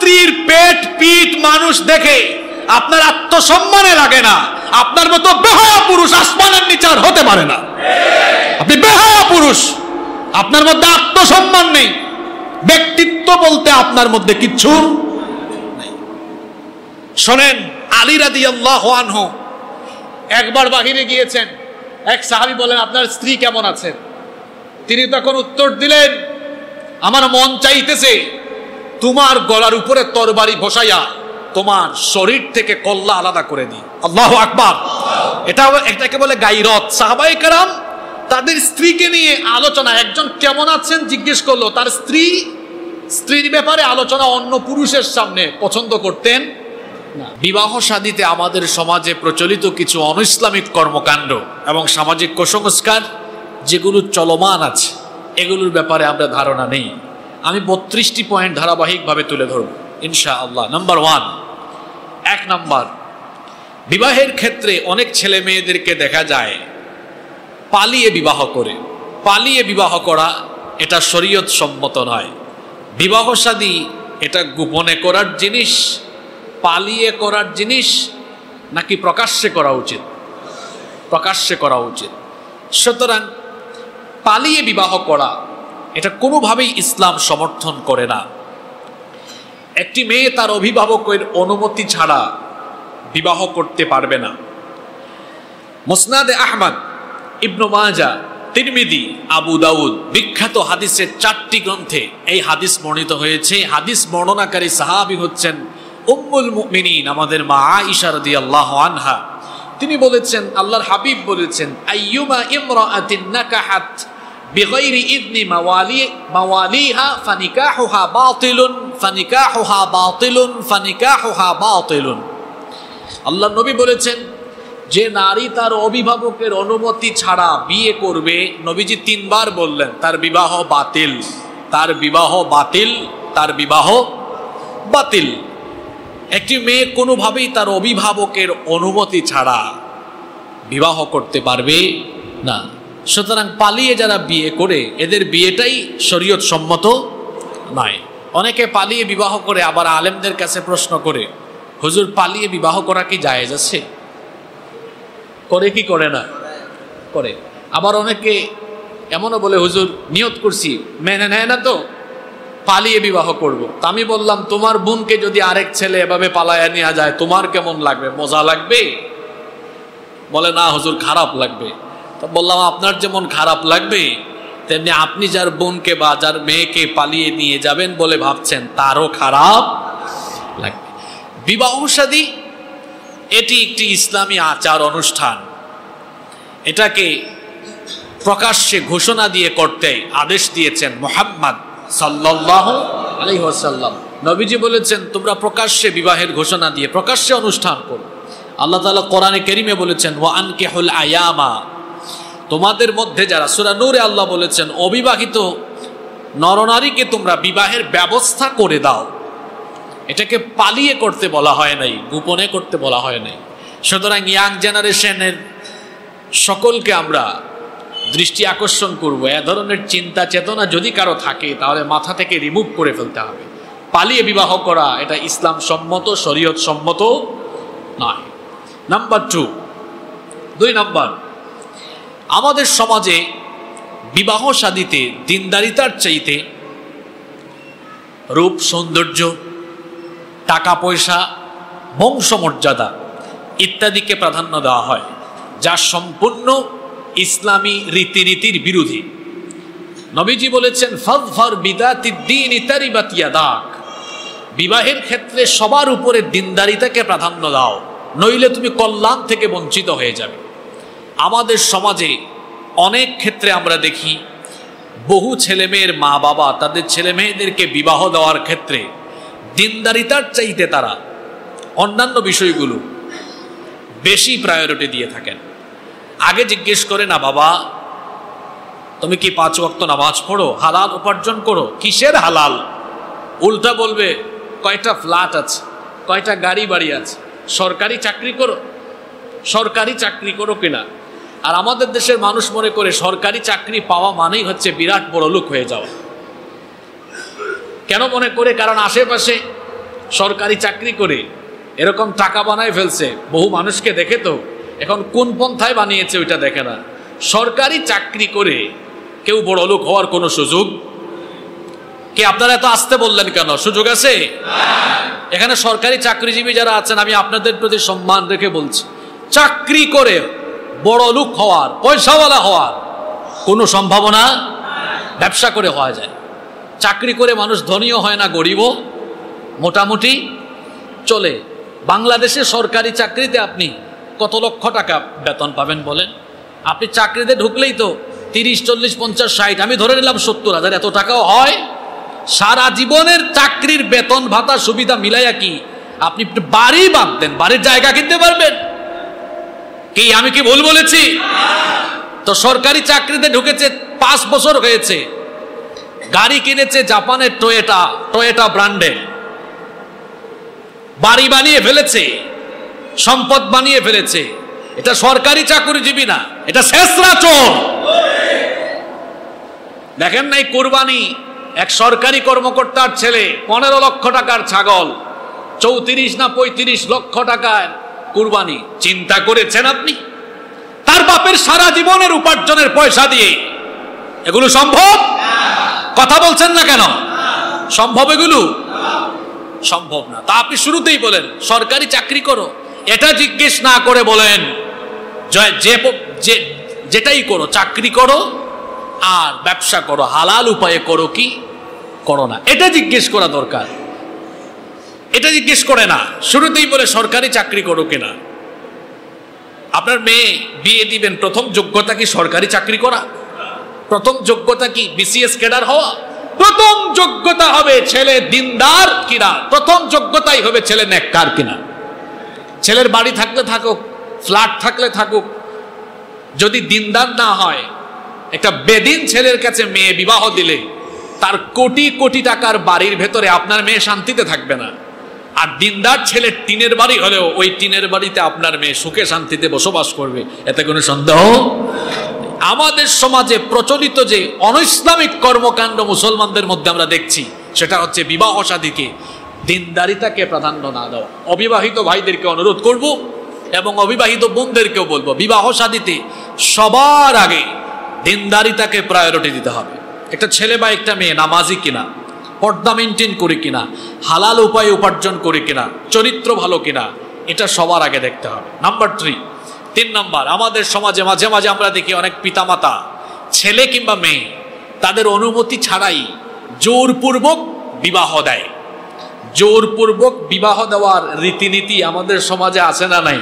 স্ত্রীর পেট পিঠ মানুষ দেখে আপনার আত্মসম্মানে লাগে না, আপনার মতো বেহায়া পুরুষ আসমানের নিচে আর হতে পারে না। আপনি বেহায়া পুরুষ, আপনার মধ্যে আত্মসম্মান নেই, ব্যক্তিত্ব বলতে আপনার মধ্যে কিচ্ছু নেই। শোনেন, আলী রাদিয়াল্লাহু আনহু একবার বাহিরে গিয়েছেন, এক সাহাবী বলেন আপনার স্ত্রী কেমন আছে? তিনি তখন উত্তর দিলেন, আমার মন চাইতেছে তোমার গলার উপরে তরবারি বসাইয়া তোমার শরীর থেকে কল্লা আলাদা করে দিই। আল্লাহু আকবার। এটাকে বলে গায়রত। সাহাবায়ে কেরাম তাদের স্ত্রীকে নিয়ে আলোচনা, একজন কেমন আছেন জিজ্ঞেস করলো, তার স্ত্রীর ব্যাপারে আলোচনা অন্য পুরুষের সামনে পছন্দ করতেন না। বিবাহ শাদীতে আমাদের সমাজে প্রচলিত কিছু অনইসলামিক কর্মকাণ্ড এবং সামাজিক কুসংস্কার যেগুলো চলমান আছে, এগুলোর ব্যাপারে আমরা ধারণা নেই। আমি 32টি পয়েন্ট ধারাবাহিকভাবে তুলে ধরব ইনশাআল্লাহ। নাম্বার 1, 1 নাম্বার, বিবাহের ক্ষেত্রে অনেক ছেলে মেয়েদেরকে দেখা যায় পালিয়ে বিবাহ করে। পালিয়ে বিবাহ করা এটা শরীয়ত সম্মত নয়। বিবাহ শাদী এটা গোপনে করার জিনিস, পালিয়ে করার জিনিস, নাকি প্রকাশ্যে করা উচিত? প্রকাশ্যে করা উচিত। সুতরাং পালিয়ে বিবাহ করা এটা কোনোভাবেই ইসলাম সমর্থন করে না। একটি মেয়ে তার অভিভাবকের অনুমতি ছাড়া বিবাহ করতে পারবে না। মুসনাদে আহমদ, ইবনে মাজাহ, তিরমিজি, আবু দাউদ বিখ্যাত হাদিসের 4টি গ্রন্থে এই হাদিস বর্ণিত হয়েছে। হাদিস বর্ণনাকারী সাহাবী হচ্ছেন উম্মুল মুমিনিন, আমাদের মা আয়েশা রাদিয়াল্লাহু আনহা। তিনি বলেছেন, আল্লাহর হাবিব বলেছেন, আইয়ুমা ইমরাআতিন নাকাহাত বিগাইরি ইযনি মাওয়ালিহা ফানিকাহুহা বাতিলুন ফানিকাহুহা বাতিলুন ফানিকাহুহা বাতিলুন। আল্লাহর নবী বলেছেন, যে নারী তার অভিভাবকের অনুমতি ছাড়া বিয়ে করবে, নবীজি 3 বার বললেন, তার বিবাহ বাতিল, তার বিবাহ বাতিল, তার বিবাহ বাতিল। একটি মেয়ে কোনোভাবেই তার অভিভাবকের অনুমতি ছাড়া বিবাহ করতে পারবে না। সুতরাং পালিয়ে যারা বিয়ে করে এদের বিয়েটাই শরীয়ত সম্মত নয়। অনেকে পালিয়ে বিবাহ করে আবার আলেমদের কাছে প্রশ্ন করে, হুজুর পালিয়ে বিবাহ করা কি জায়েজ আছে? করে কি করে না? করে। আবার অনেকে এমনও বলে, হুজুর নিয়ত করছি, মেনে নেয় না তো, পালিয়ে বিবাহ করব। তা আমি বললাম, তোমার বোনকে যদি আরেক ছেলে এভাবে পালায়া নেওয়া যায় তোমার কেমন লাগবে? মজা লাগবে? বলে না হুজুর, খারাপ লাগবে। তো বললাম, আপনার যেমন খারাপ লাগবে তেমনি আপনি যার বোনকে বা যার মেয়েকে পালিয়ে নিয়ে যাবেন বলে ভাবছেন তারও খারাপ লাগবে। বিবাহ শাদী এটি একটি ইসলামী আচার অনুষ্ঠান। এটাকে প্রকাশ্যে ঘোষণা দিয়ে করতে আদেশ দিয়েছেন মুহাম্মদ সাল্লাল্লাহু আলাইহি ওয়াসাল্লাম। নবীজি বলেছেন, তোমরা প্রকাশ্যে বিবাহের ঘোষণা দিয়ে প্রকাশ্যে অনুষ্ঠান করো। আল্লাহ তাআলা কোরআনে কারীমে বলেছেন, ওয়া আনকিহুল আয়ামা, তোমাদের মধ্যে যারা, সূরা নূরে আল্লাহ বলেছেন, অবিবাহিত নরনারীকে তোমরা বিবাহের ব্যবস্থা করে দাও। এটাকে পালিয়ে করতে বলা হয় নাই, গোপনে করতে বলা হয় নাই। সুতরাং ইয়াং জেনারেশনের সকলকে আমরা দৃষ্টি আকর্ষণ করব, এ ধরনের চিন্তা চেতনা যদি কারো থাকে তাহলে মাথা থেকে রিমুভ করে ফেলতে হবে। পালিয়ে বিবাহ করা এটা ইসলাম সম্মত, শরীয়ত সম্মত নয়। নাম্বার 2 নাম্বার, আমাদের সমাজে বিবাহ শাদীতে দিনদারিতার চাইতে রূপ সৌন্দর্য, টাকা পয়সা, বংশমর্যাদা ইত্যাদিকে প্রাধান্য দেওয়া হয়, যা সম্পূর্ণ ইসলামী রীতিনীতির বিরোধী। নবীজি বলেছেন, ফাযফার বিদাতিদ দীনি তারিবাত ইয়াদাক, বিবাহের ক্ষেত্রে সবার উপরে দিনদারিতাকে প্রাধান্য দাও, নইলে তুমি কল্যাণ থেকে বঞ্চিত হয়ে যাবে। আমাদের সমাজে অনেক ক্ষেত্রে আমরা দেখি বহু ছেলেমেয়ের মা বাবা তাদের ছেলে মেয়েদেরকে বিবাহ দেওয়ার ক্ষেত্রে দিনদারিতার চাইতে তারা অন্যান্য বিষয়গুলো বেশি প্রায়োরিটি দিয়ে থাকেন। আগে জিজ্ঞেস করে না, বাবা তুমি কি 5 ওয়াক্ত নামাজ পড়ো, হালাল উপার্জন করো? কিসের হালাল? উল্টা বলবে, কয়টা ফ্ল্যাট আছে, কয়টা গাড়ি বাড়ি আছে, সরকারি চাকরি করো, সরকারি চাকরি করো কিনা। আর আমাদের দেশের মানুষ মনে করে সরকারি চাকরি পাওয়া মানেই হচ্ছে বিরাট বড় লোক হয়ে যাওয়া। কেন মনে করে? কারণ আশেপাশে সরকারি চাকরি করে এরকম টাকা বানায় ফেলছে, বহু মানুষকে দেখে তো এখন কোন পন্থায় বানিয়েছে ওইটা দেখে না। সরকারি চাকরি করে কেউ বড় লোক হওয়ার কোনো সুযোগ কি? আপনারা এত আসতে বললেন কেন? সুযোগ আছে এখানে। সরকারি চাকরিজীবী যারা আছেন, আমি আপনাদের প্রতি সম্মান রেখে বলছি, চাকরি করে বড় লোক হওয়ার, পয়সাওয়ালা হওয়ার কোনো সম্ভাবনা ব্যবসা করে হওয়া যায়। চাকরি করে মানুষ ধনীও হয় না, গরিবও মোটামুটি চলে। বাংলাদেশে সরকারি চাকরিতে আপনি কত লক্ষ টাকা বেতন পাবেন বলেন? আপনি চাকরিতে ঢুকলেই তো 30, 40, 50, 60, আমি ধরে নিলাম 70,000, এত টাকাও হয়। সারা জীবনের চাকরির বেতন ভাতা সুবিধা মিলাইয়া কি আপনি বাড়ি বাদ দেন, বাড়ির জায়গা কিনতে পারবেন কি? আমি কি ভুল বলেছি? তো সরকারি চাকরিতে ঢুকেছে, 5 বছর হয়েছে, গাড়ি কিনেছে জাপানের টয়োটা ব্র্যান্ডের, বাড়ি বানিয়ে ফেলেছে, সম্পদ বানিয়ে ফেলেছে। এটা সরকারি চাকরিজীবী না, এটা শেষরা চোর। দেখেন নাই কুরবানি, এক সরকারি কর্মকর্তার ছেলে 15 লক্ষ টাকার ছাগল, 34 না 35 লক্ষ টাকার কুরবানি। চিন্তা করেছেন আপনি? তার বাপের সারা জীবনের উপার্জনের পয়সা দিয়ে এগুলো সম্ভব? কথা বলছেন না কেন? সম্ভব? এগুলো সম্ভব না। তা আপনি শুরুতেই বলেন সরকারি চাকরি করো, এটা জিজ্ঞেস না করে বলেন যেটাই করো, চাকরি করো আর ব্যবসা করো, হালাল উপায়ে করো কি করো না, এটা জিজ্ঞেস করা দরকার। এটা জিজ্ঞেস করে না, শুরুতেই বলে সরকারি চাকরি করো কিনা। আপনার মেয়ে বিয়ে দিবেন, প্রথম যোগ্যতা কি সরকারি চাকরি করা? প্রথম যোগ্যতা কি বিসিএস ক্যাডার হওয়া? প্রথম যোগ্যতা হবে ছেলে দিনদার কিনা, প্রথম যোগ্যতাই হবে ছেলে নেককার কিনা। ছেলের বাড়ি থাকলে থাকুক, ফ্ল্যাট থাকলে থাকুক, যদি দিনদার না হয়, একটা বেদিন ছেলের কাছে মেয়ে বিবাহ দিলে তার কোটি কোটি টাকার বাড়ির ভেতরে আপনার মেয়ে শান্তিতে থাকবে না। আর দিনদার ছেলের টিনের বাড়ি হলেও ওই টিনের বাড়িতে আপনার মেয়ে সুখে শান্তিতে বসবাস করবে, এতে কোনো সন্দেহ। আমাদের সমাজে প্রচলিত যে অনৈসলামিক কর্মকাণ্ড মুসলমানদের মধ্যে আমরা দেখছি, সেটা হচ্ছে বিবাহ শাদীকে দিনদারিতাকে প্রাধান্য না দেওয়া। অবিবাহিত ভাইদেরকে অনুরোধ করব এবং অবিবাহিত বোনদেরকেও বলবো, বিবাহ শাদীতে সবার আগে দিনদারিতাকে প্রায়োরিটি দিতে হবে। একটা ছেলে বা একটা মেয়ে নামাজি কিনা, পর্দা মেনটেন করে কিনা, হালাল উপায়ে উপার্জন করে কিনা, চরিত্র ভালো কিনা, এটা সবার আগে দেখতে হবে। নাম্বার 3 নাম্বার, আমাদের সমাজে মাঝে মাঝে আমরা দেখি অনেক পিতামাতা ছেলে কিংবা মেয়ে তাদের অনুমতি ছাড়াই জোরপূর্বক বিবাহ দেয়। জোরপূর্বক বিবাহ দেওয়ার রীতিনীতি আমাদের সমাজে আছে না নাই?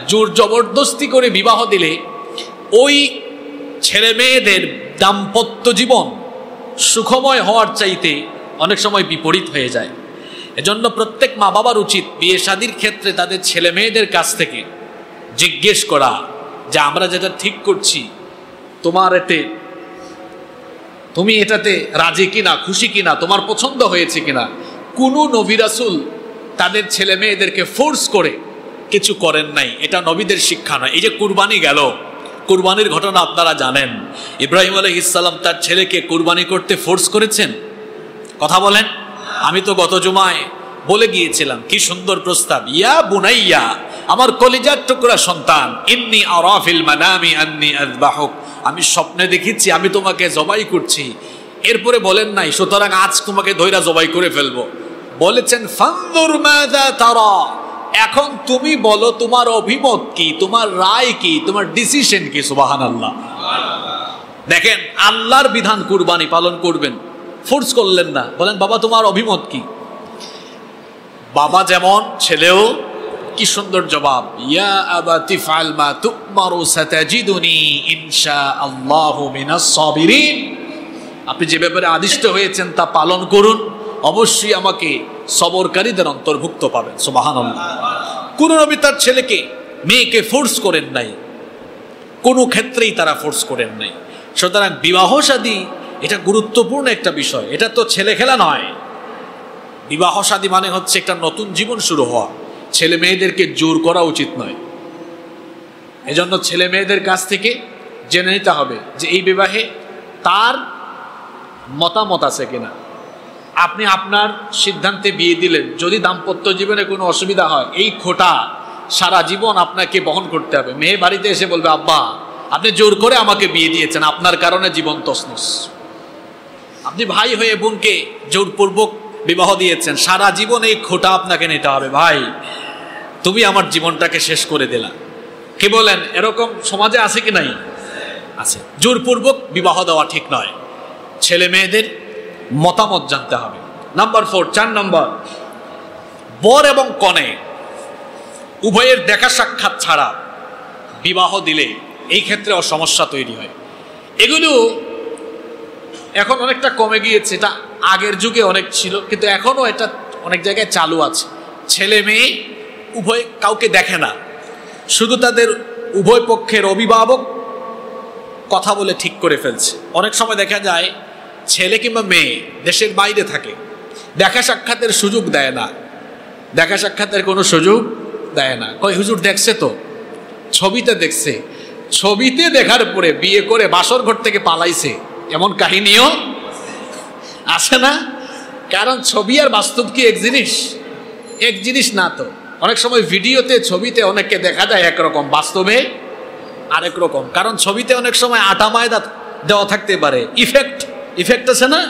জোর জবরদস্তি করে বিবাহ দিলে ওই ছেলে মেয়েদের দাম্পত্য জীবন সুখময় হওয়ার চাইতে অনেক সময় বিপরীত হয়ে যায়। এজন্য প্রত্যেক মা বাবার উচিত বিয়ে শাদীর ক্ষেত্রে তাদের ছেলে মেয়েদের কাছ থেকে জিজ্ঞেস করা যে আমরা যেটা ঠিক করছি তুমি এটাতে রাজি কিনা, খুশি কিনা, তোমার পছন্দ হয়েছে কিনা। কোনো নবী রাসূল তাদের ছেলে মেয়েদেরকে ফোর্স করে কিছু করেন নাই, এটা নবীদের শিক্ষা নয়। এই যে কুরবানি গেল, কুরবানির ঘটনা আপনারা জানেন। ইব্রাহিম আলাইহিস সালাম তার ছেলেকে কুরবানি করতে ফোর্স করেছেন? কথা বলেন। আমি তো গত জুমায় বলে গিয়েছিলাম কি সুন্দর প্রস্তাব, ইয়া বুনাইয়া, আমার কলিজার টুকরা সন্তান, ইন্নী আরা ফিল মানামি আন্নী আযবাহুক, আমি স্বপ্নে দেখেছি আমি তোমাকে জবাই করছি। এরপরে বলেন নাই সুতরাং আজ তোমাকে ধইরা জবাই করে ফেলবো, বলেছেন ফানজুর মাযা তারা, এখন তুমি বলো তোমার অভিমত কি, তোমার রায় কি, তোমার ডিসিশন কি। সুবহানাল্লাহ। দেখেন আল্লাহর বিধান কুরবানি পালন করবেন, ফোর্স করলেন না, বলেন বাবা তোমার অভিমত কি। বাবা যেমন, ছেলেও কি সুন্দর জবাব, ইয়া আবাতি ফাআল মা তুমারু সাতাজিদুনি ইনশাআল্লাহু মিনাস সাবিরিন, আপনি যে ব্যাপারে আদিষ্ট হয়েছেন তা পালন করুন, অবশ্যই আমাকে সবরকারীদের অন্তর্ভুক্ত পাবেন। সুবহানাল্লাহ। কোন নবী তার ছেলেকে মেয়েকে ফোর্স করেন নাই, কোনো ক্ষেত্রেই তারা ফোর্স করেন নাই। সুতরাং বিবাহ শাদী এটা গুরুত্বপূর্ণ একটা বিষয়, এটা তো ছেলে খেলা নয়। বিবাহ শাদী মানে হচ্ছে একটা নতুন জীবন শুরু হওয়া, ছেলে মেয়েদেরকে জোর করা উচিত নয়। এজন্য ছেলে মেয়েদের কাছ থেকে জেনে নিতে হবে যে এই বিবাহে তার মতামত আছে কিনা। আপনি আপনার সিদ্ধান্তে বিয়ে দিলেন, যদি দাম্পত্য জীবনে কোনো অসুবিধা হয় এই খোঁটা সারা জীবন আপনাকে বহন করতে হবে। মেয়ে বাড়িতে এসে বলবে, আব্বা আপনি জোর করে আমাকে বিয়ে দিয়েছেন, আপনার কারণে জীবন তছনছ। আপনি ভাই হয়ে বোনকে জোরপূর্বক বিবাহ দিয়েছেন, সারা জীবন এই খোঁটা আপনাকে নিতে হবে। ভাই তুমি আমার জীবনটাকে শেষ করে দিলা। কি বলেন? এরকম সমাজে আছে কি নাই? আছে। জোরপূর্বক বিবাহ দেওয়া ঠিক নয়। ছেলে মেয়েদের মতামত জানতে হবে। নাম্বার 4, 4 নম্বর, বর এবং কনে উভয়ের দেখা সাক্ষাৎ ছাড়া বিবাহ দিলে এই ক্ষেত্রেও সমস্যা তৈরি হয়। এগুলো এখন অনেকটা কমে গিয়েছে, এটা আগের যুগে অনেক ছিল, কিন্তু এখনো এটা অনেক জায়গায় চালু আছে। ছেলে মেয়ে উভয় কাউকে দেখে না, শুধু তাদের উভয় পক্ষের অভিভাবক কথা বলে ঠিক করে ফেলছে। অনেক সময় দেখা যায় ছেলে কিংবা মেয়ে দেশের বাইরে থাকে, দেখা সাক্ষাতের সুযোগ দেয় না, দেখা সাক্ষাতের কোনো সুযোগ দেয় না। কই হুজুর দেখছে তো, ছবিতে দেখছে, ছবিতে দেখার পরে বিয়ে করে বাসর ঘর থেকে পালাইছে, এমন কাহিনীও আছে না? কারণ ছবি আর বাস্তব কি এক জিনিস? এক জিনিস না তো। অনেক সময় ভিডিওতে ছবিতে অনেককে দেখা যায় একরকম, বাস্তবে আরেক রকম। কারণ ছবিতে অনেক সময় আটা ময়দা দেওয়া থাকতে পারে, ইফেক্ট আছে না,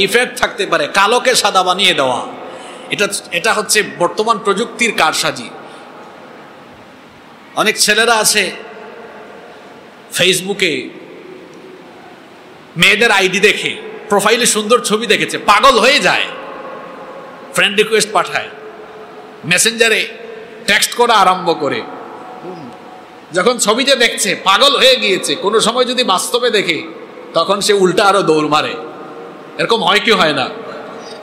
ইফেক্ট থাকতে পারে, কালোকে সাদা বানিয়ে দেওয়া। এটা হচ্ছে বর্তমান প্রযুক্তির কারসাজি। অনেক ছেলেরা আছে ফেসবুকে মেয়েদের আইডি দেখে, প্রোফাইলে সুন্দর ছবি দেখেছে, পাগল হয়ে যায়, ফ্রেন্ড রিকোয়েস্ট পাঠায়, মেসেঞ্জারে টেক্সট করা আরম্ভ করে। যখন ছবিতে দেখছে পাগল হয়ে গিয়েছে, কোনো সময় যদি বাস্তবে দেখে তখন সে উল্টা আরো দৌড় মারে। এরকম হয় কি হয় না?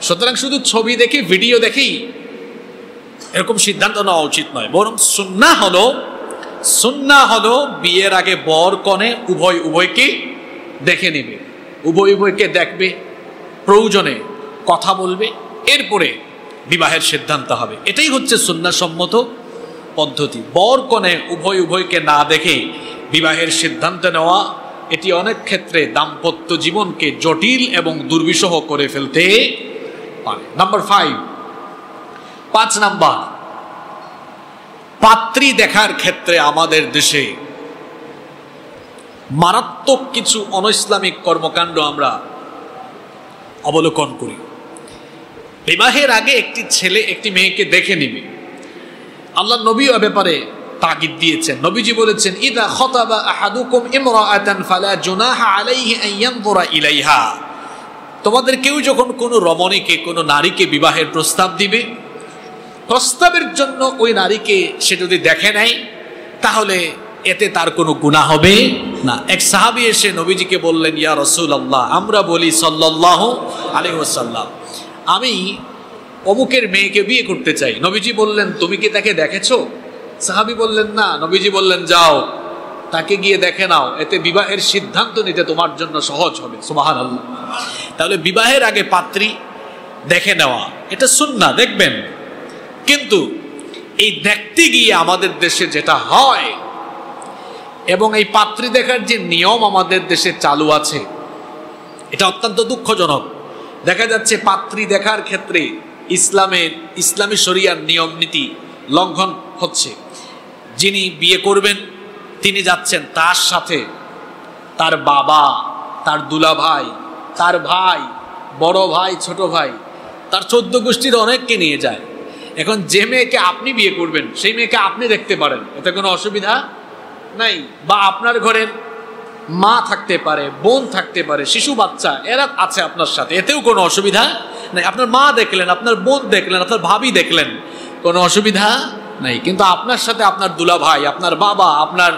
সুতরাং শুধু ছবি দেখি, ভিডিও দেখি এরকম সিদ্ধান্ত নেওয়া উচিত নয়। বরং সুন্নাহ হলো বিয়ের আগে বর কনে উভয়কে দেখে নেবে, উভয়কে দেখবে, প্রয়োজনে কথা বলবে, এরপরে বিবাহের সিদ্ধান্ত হবে। এটাই হচ্ছে সুন্নাহসম্মত পদ্ধতি। বর কনে উভয়কে না দেখে বিবাহের সিদ্ধান্ত নেওয়া, এটি অনেক ক্ষেত্রে দাম্পত্য জীবনকে জটিল এবং দুর্বিষহ করে ফেলতে পারে। নাম্বার 5 নাম্বার, পাত্রী দেখার ক্ষেত্রে আমাদের দেশে মারাত্মক কিছু অনইসলামিক কর্মকাণ্ড আমরা অবলোকন করি। বিবাহের আগে একটি ছেলে একটি মেয়েকে দেখে নিবে। আল্লাহ নবী এ ব্যাপারে তাগিদ দিয়েছেন। নবীজি বলেছেন, ইদা খাতাবা আহাদুকুম ইমরাআতান ফালা জুনাহা আলাইহি আন ইয়ানজুরা ইলাইহা। তোমাদের কেউ যখন কোনো রমণীকে, কোনো নারীকে বিবাহের প্রস্তাব দিবে, প্রস্তাবের জন্য ওই নারীকে সে যদি দেখে নেয় তাহলে এতে তার কোনো গুনাহ হবে না। এক সাহাবী এসে নবীজিকে বললেন, ইয়া রাসূলুল্লাহ, আমরা বলি সাল্লাল্লাহু আলাইহি ওয়াসাল্লাম, আমি অমুকের মেয়েকে বিয়ে করতে চাই। নবীজি বললেন, তুমি কি তাকে দেখেছো? সাহাবী বললেন, না। নবীজি বললেন, যাও তাকে গিয়ে দেখে নাও, এতে বিবাহের সিদ্ধান্ত নিতে তোমার জন্য সহজ হবে। সুবহানাল্লাহ। তাহলে বিবাহের আগে পাত্রী দেখে নেওয়া এটা সুন্নাহ, দেখবেন। কিন্তু এই দেখতে গিয়ে আমাদের দেশে যেটা হয়, এবং এই পাত্রী দেখার যে নিয়ম আমাদের দেশে চালু আছে, এটা অত্যন্ত দুঃখজনক। দেখা যাচ্ছে পাত্রী দেখার ক্ষেত্রে ইসলামী শরিয়ার নিয়ম নীতি লঙ্ঘন হচ্ছে। যিনি বিয়ে করবেন তিনি যাচ্ছেন, তার সাথে তার বাবা, তার দুলাভাই, তার ভাই, বড় ভাই, ছোট ভাই, তার 14 গোষ্ঠীর অনেককে নিয়ে যায়। এখন যে মেয়েকে আপনি বিয়ে করবেন সেই মেয়েকে আপনি দেখতে পারেন, এতে কোনো অসুবিধা নাই। বা আপনার ঘরের মা থাকতে পারে, বোন থাকতে পারে, শিশু বাচ্চা এরা আছে আপনার সাথে, এতেও কোনো অসুবিধা নাই। আপনার মা দেখলেন, আপনার বোন দেখলেন, আপনার ভাবি দেখলেন, কোনো অসুবিধা নাই। কিন্তু আপনার সাথে আপনার দুলা ভাই, আপনার বাবা, আপনার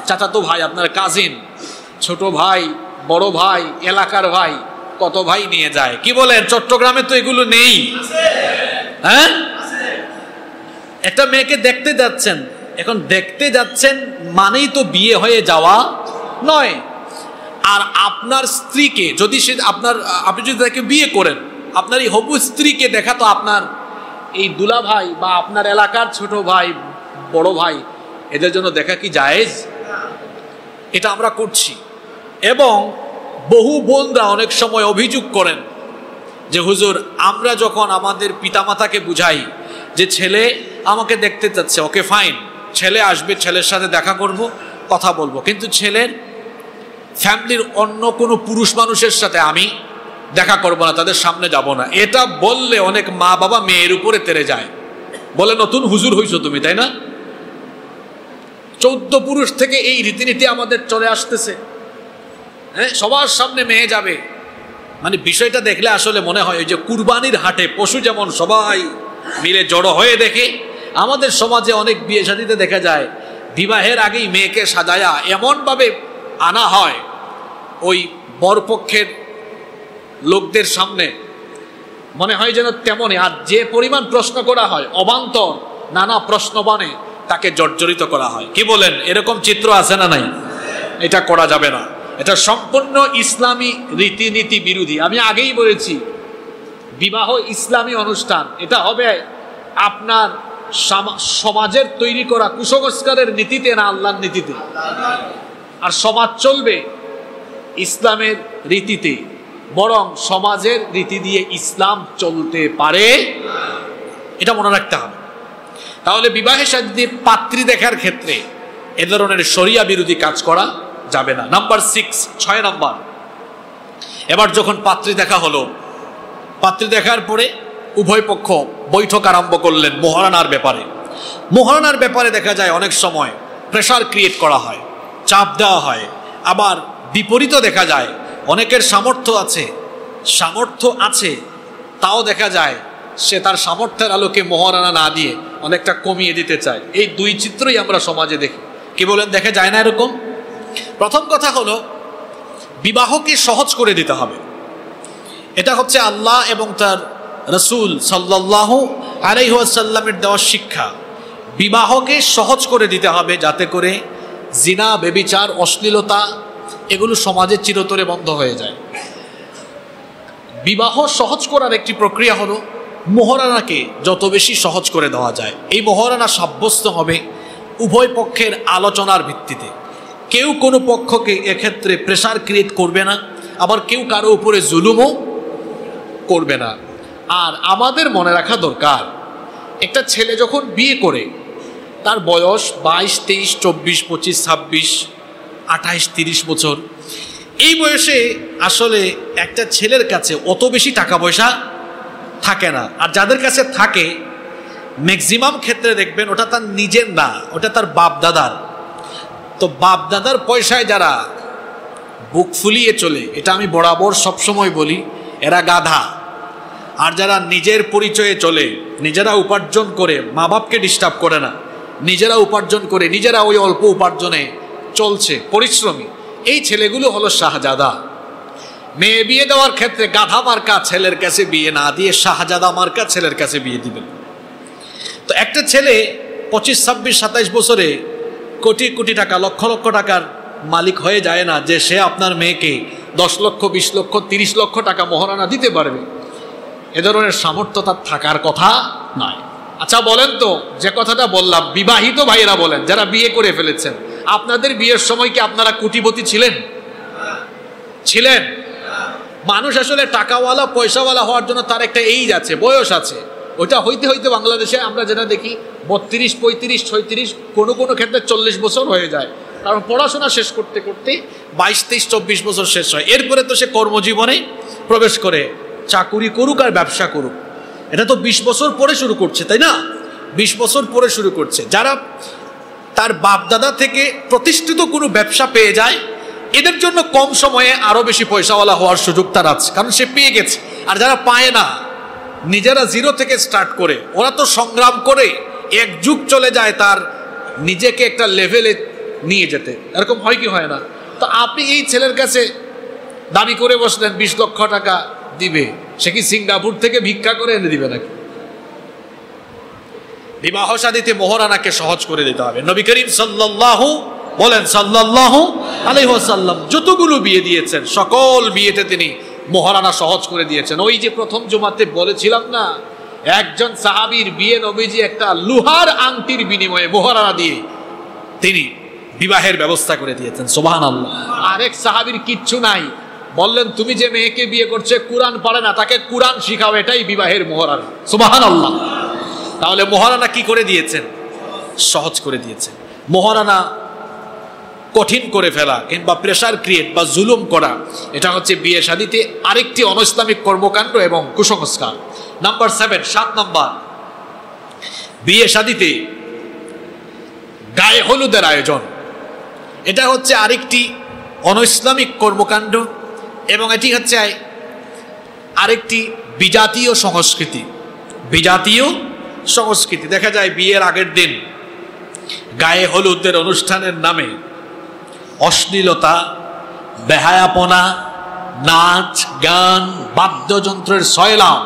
চাচাতো ভাই, আপনার কাজিন, ছোট ভাই, বড় ভাই, এলাকার ভাই, কত ভাই নিয়ে যায়। কি বলেন? চট্টগ্রামে তো এগুলো নেই। হ্যাঁ, একটা মেয়েকে দেখতে যাচ্ছেন, এখন দেখতে যাচ্ছেন মানেই তো বিয়ে হয়ে যাওয়া নয়। আর আপনার স্ত্রীকে যদি আপনি যদি তাকে বিয়ে করেন, আপনার এই হবু স্ত্রীকে দেখা তো আপনার এই দুলা ভাই বা আপনার এলাকার ছোট ভাই, বড় ভাই, এদের জন্য দেখা কি জায়েজ? এটা আমরা করছি। এবং বহু বোনরা অনেক সময় অভিযোগ করেন যে হুজুর আমরা যখন আমাদের পিতামাতাকে বুঝাই যে ছেলে আমাকে দেখতে চাচ্ছে, ওকে ফাইন, ছেলে আসবে, ছেলের সাথে দেখা করব, কথা বলবো, কিন্তু ছেলের ফ্যামিলির অন্য কোনো পুরুষ মানুষের সাথে আমি দেখা করব না, তাদের সামনে যাব না, এটা বললে অনেক মা বাবা মেয়ের উপরে তেড়ে যায়, বলে নতুন হুজুর হইছো তুমি, তাই না? 14 পুরুষ থেকে এই রীতিনীতি আমাদের চলে আসতেছে। হ্যাঁ, সবার সামনে মেয়ে যাবে, মানে বিষয়টা দেখলে আসলে মনে হয় যে কুরবানির হাটে পশু যেমন সবাই মিলে জড়ো হয়ে দেখে, আমাদের সমাজে অনেক বিয়ে শাদীতে দেখা যায় বিবাহের আগেই মেয়েকে সাজায়া এমনভাবে আনা হয় ওই বরপক্ষের লোকদের সামনে, মনে হয় যেন তেমনই। আর যে পরিমাণ প্রশ্ন করা হয়, অবান্তর নানা প্রশ্নবাণে তাকে জর্জরিত করা হয়। কি বলেন, এরকম চিত্র আছে না নাই? এটা করা যাবে না, এটা সম্পূর্ণ ইসলামী রীতিনীতি বিরোধী। আমি আগেই বলেছি, বিবাহ ইসলামী অনুষ্ঠান, এটা হবে আপনার সমাজের তৈরি করা কুসংস্কারের নীতিতে না আল্লাহর নীতিতে। আর সমাজ চলবে ইসলামের রীতিতে, বরং সমাজের রীতি দিয়ে ইসলাম চলতে পারে, এটা মনে রাখতে হবে। তাহলে বিবাহের সাথে পাত্রী দেখার ক্ষেত্রে এ ধরনের শরিয়া বিরোধী কাজ করা যাবে না। নাম্বার 6 নাম্বার, এবার যখন পাত্রী দেখা হলো, পাত্রী দেখার পরে উভয় পক্ষ বৈঠক আরম্ভ করলেন মোহরানার ব্যাপারে। মোহরানার ব্যাপারে দেখা যায় অনেক সময় প্রেশার ক্রিয়েট করা হয়, চাপ দেওয়া হয়। আবার বিপরীতও দেখা যায়, অনেকের সামর্থ্য আছে তাও দেখা যায় সে তার সামর্থ্যের আলোকে মোহরানা না দিয়ে অনেকটা কমিয়ে দিতে চায়। এই দুই চিত্রই আমরা সমাজে দেখি। কি বলেন, দেখা যায় না এরকম? প্রথম কথা হলো, বিবাহকে সহজ করে দিতে হবে। এটা হচ্ছে আল্লাহ এবং তার রাসূল সাল্লাল্লাহু আলাইহি ওয়াসাল্লামের দেওয়া শিক্ষা। বিবাহকে সহজ করে দিতে হবে, যাতে করে জিনা, ব্যভিচার, অশ্লীলতা এগুলো সমাজে চিরতরে বন্ধ হয়ে যায়। বিবাহ সহজ করার একটি প্রক্রিয়া হলো মোহরানাকে যত বেশি সহজ করে দেওয়া যায়। এই মোহরানা সাব্যস্ত হবে উভয় পক্ষের আলোচনার ভিত্তিতে। কেউ কোনো পক্ষকে এক্ষেত্রে প্রেশার ক্রিয়েট করবে না, আবার কেউ কারো উপরে জুলুমও করবে না। আর আমাদের মনে রাখা দরকার, একটা ছেলে যখন বিয়ে করে তার বয়স 22, 23, 24, 25, 26, 28, 30 বছর, এই বয়সে আসলে একটা ছেলের কাছে অত বেশি টাকা পয়সা থাকে না। আর যাদের কাছে থাকে ম্যাক্সিমাম ক্ষেত্রে দেখবেন ওটা তার নিজের না, ওটা তার বাপ দাদার। তো বাপ দাদার পয়সায় যারা বুক ফুলিয়ে চলে, এটা আমি বরাবর সবসময় বলি, এরা গাধা। আর যারা নিজের পরিচয়ে চলে, নিজেরা উপার্জন করে, মা বাপকে ডিস্টার্ব করে না, নিজেরা উপার্জন করে, নিজেরা ওই অল্প উপার্জনে চলছে, পরিশ্রমী, এই ছেলেগুলো হলো শাহজাদা। মেয়ে বিয়ে দেওয়ার ক্ষেত্রে গাধা মার্কা ছেলের কাছে বিয়ে না দিয়ে শাহজাদা মার্কা ছেলের কাছে বিয়ে দিবেন। তো একটা ছেলে 25, 26, 27 বছরে কোটি কোটি টাকা, লক্ষ লক্ষ টাকার মালিক হয়ে যায় না যে সে আপনার মেয়েকে 10 লক্ষ, 20 লক্ষ, 30 লক্ষ টাকা মোহরানা দিতে পারবে। এ ধরনের সামর্থ্য তার থাকার কথা নয়। আচ্ছা বলেন তো, যে কথাটা বললাম, বিবাহিত ভাইয়েরা বলেন, যারা বিয়ে করে ফেলেছেন, আপনাদের বিয়ের সময় কি আপনারা কোটিপতি ছিলেন? মানুষ আসলে টাকাওয়ালা, পয়সাওয়ালা হওয়ার জন্য তার একটা এইজ আছে, বয়স আছে। ওইটা হইতে হইতে বাংলাদেশে আমরা যেটা দেখি 32, 35, 36, কোনো কোনো ক্ষেত্রে 40 বছর হয়ে যায়। কারণ পড়াশোনা শেষ করতে করতে 22, 23, 24 বছর শেষ হয়। এরপরে তো সে কর্মজীবনে প্রবেশ করে, চাকুরি করুক আর ব্যবসা করুক। এটা তো 20 বছর পরে শুরু করছে, তাই না? 20 বছর পরে শুরু করছে। যারা তার বাপদাদা থেকে প্রতিষ্ঠিত কোনো ব্যবসা পেয়ে যায়, এদের জন্য কম সময়ে আরো বেশি পয়সাওয়ালা হওয়ার সুযোগ তার আছে, কারণ সে পেয়ে গেছে। আর যারা পায় না, নিজেরা জিরো থেকে স্টার্ট করে, ওরা তো সংগ্রাম করে এক যুগ চলে যায় তার নিজেকে একটা লেভেলে নিয়ে যেতে। এরকম হয় কি হয় না? তো আপনি এই ছেলের কাছে দাবি করে বসলেন 20 লক্ষ টাকা দিবে, সে কি সিঙ্গাপুর থেকে ভিক্ষা করে এনে দিবে নাকি? বিবাহ শাদীতে মোহরানাকে সহজ করে দিতে হবে। নবী করিম সাল্লাল্লাহু আলাইহি ওয়াসাল্লাম যতগুলো বিয়ে দিয়েছেন, সকল বিয়েতে তিনি মোহরানা সহজ করে দিয়েছেন। ওই যে প্রথম জুমাতে বলেছিলাম না, একজন সাহাবীর বিয়ে নবীজি একটা লোহার আংটির বিনিময়ে মোহরানা দিয়ে তিনি বিবাহের ব্যবস্থা করে দিয়েছেন। সুবহানাল্লাহ। আরেক সাহাবীর কিচ্ছু নাই, বললেন তুমি যে মেয়েকে বিয়ে করছে কুরআন পারে না, তাকে কুরআন শিখাও, এটাই বিবাহের মোহরানা। সুবহানাল্লাহ। তাহলে মোহরানা কি করে দিয়েছেন? সহজ করে দিয়েছেন। মোহরানা কঠিন করে ফেলা কিংবা প্রেসার ক্রিয়েট বা জুলুম করা, এটা হচ্ছে বিয়ে শাদীতে আরেকটি অনৈসলামিক কর্মকাণ্ড এবং কুসংস্কার। নাম্বার 7, 7 নম্বর, বিয়ে শাদীতে গায়ে হলুদের আয়োজন, এটা হচ্ছে আরেকটি অনৈসলামিক কর্মকাণ্ড এবং এটি হচ্ছে আরেকটি বিজাতীয় সংস্কৃতি। বিজাতীয় সংস্কৃতি দেখা যায় বিয়ের আগের দিন গায়ে হলুদের অনুষ্ঠানের নামে অশ্লীলতা, বেহায়াপনা, নাচ গান, বাদ্যযন্ত্রের সয়লাম,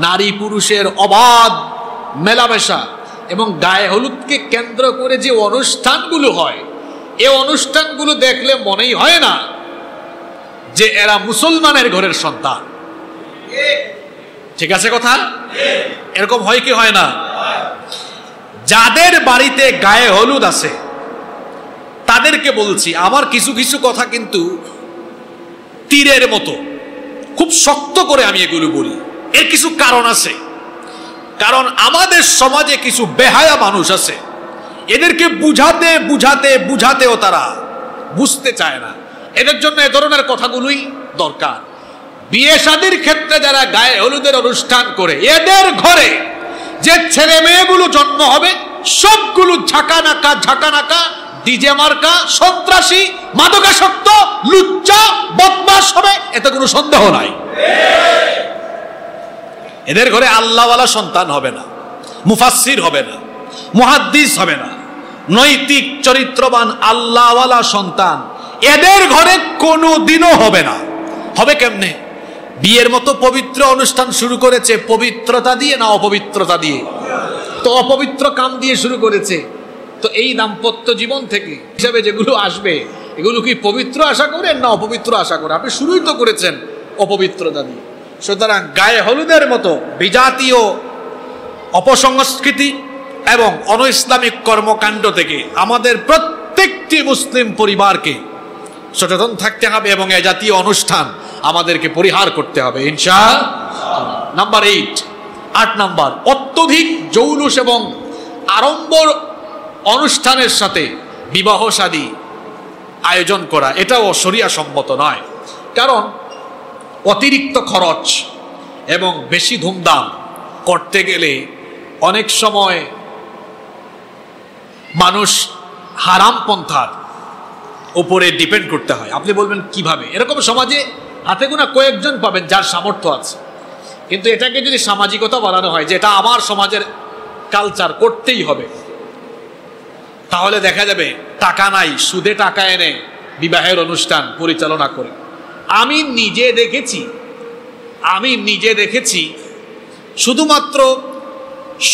নারী পুরুষের অবাধ মেলামেশা এবং গায়ে হলুদকে কেন্দ্র করে যে অনুষ্ঠানগুলো হয়, এই অনুষ্ঠানগুলো দেখলে মনেই হয় না যে এরা মুসলমানের ঘরের সন্তান। ঠিক আছে কথা? এরকম হয় কি হয় না? যাদের বাড়িতে গায়ে হলুদ আছে তাদেরকে বলছি, আমার কিছু কিছু কথা কিন্তু তীরের মতো, খুব শক্ত করে আমি এগুলো বলি। এর কিছু কারণ আছে। কারণ আমাদের সমাজে কিছু বেহায়া মানুষ আছে, এদেরকে বুঝাতে বুঝাতে বুঝাতেও তারা বুঝতে চায় না। এদের জন্য এ ধরনের কথাগুলোই দরকার। বিয়ে শাদীর ক্ষেত্রে যারা গায়ে হলুদের অনুষ্ঠান করে, এদের ঘরে যে ছেলে মেয়েগুলো জন্ম হবে সবগুলো ঝাঁকানাকা ডিজে মার্কা, সন্ত্রাসী, মাদকাসক্ত, লুচ্চা, বদমাশ হবে, এতে কোনো সন্দেহ নাই। এদের ঘরে আল্লাহওয়ালা সন্তান হবে না, মুফাসসির হবে না, মুহাদ্দিস হবে না, নৈতিক চরিত্রবান আল্লাহওয়ালা সন্তান এদের ঘরে কোনোদিনও হবে না। হবে কেমনে? বিয়ের মতো পবিত্র অনুষ্ঠান শুরু করেছে পবিত্রতা দিয়ে না অপবিত্রতা দিয়ে? তো অপবিত্র কাম দিয়ে শুরু করেছে। তো এই দাম্পত্য জীবন থেকে হিসাবে যেগুলো আসবে, এগুলো কি পবিত্র আশা করেন না অপবিত্র আশা করে? আপনি শুরুই তো করেছেন অপবিত্রতা দিয়ে। সুতরাং গায়ে হলুদের মতো বিজাতীয় অপসংস্কৃতি এবং অনৈসলামিক কর্মকাণ্ড থেকে আমাদের প্রত্যেকটি মুসলিম পরিবারকে সচেতন থাকতে হবে এবং এ জাতীয় অনুষ্ঠান আমাদেরকে পরিহার করতে হবে ইনশাআল্লাহ। নাম্বার 8 নাম্বার, অত্যধিক জৌলুস এবং আড়ম্বর অনুষ্ঠানের সাথে বিবাহ শাদী আয়োজন করা, এটাও শরিয়া সম্মত নয়। কারণ অতিরিক্ত খরচ এবং বেশি ধুমধাম করতে গেলে অনেক সময় মানুষ হারাম পন্থার উপরে ডিপেন্ড করতে হয়। আপনি বলবেন কিভাবে? এরকম সমাজে হাতে গোনা কয়েকজন পাবেন যার সামর্থ্য আছে, কিন্তু এটাকে যদি সামাজিকতা বানানো হয় যে এটা আমার সমাজের কালচার, করতেই হবে, তাহলে দেখা যাবে টাকা নাই, সুদে টাকা এনে বিবাহের অনুষ্ঠান পরিচালনা করে। আমি নিজে দেখেছি শুধুমাত্র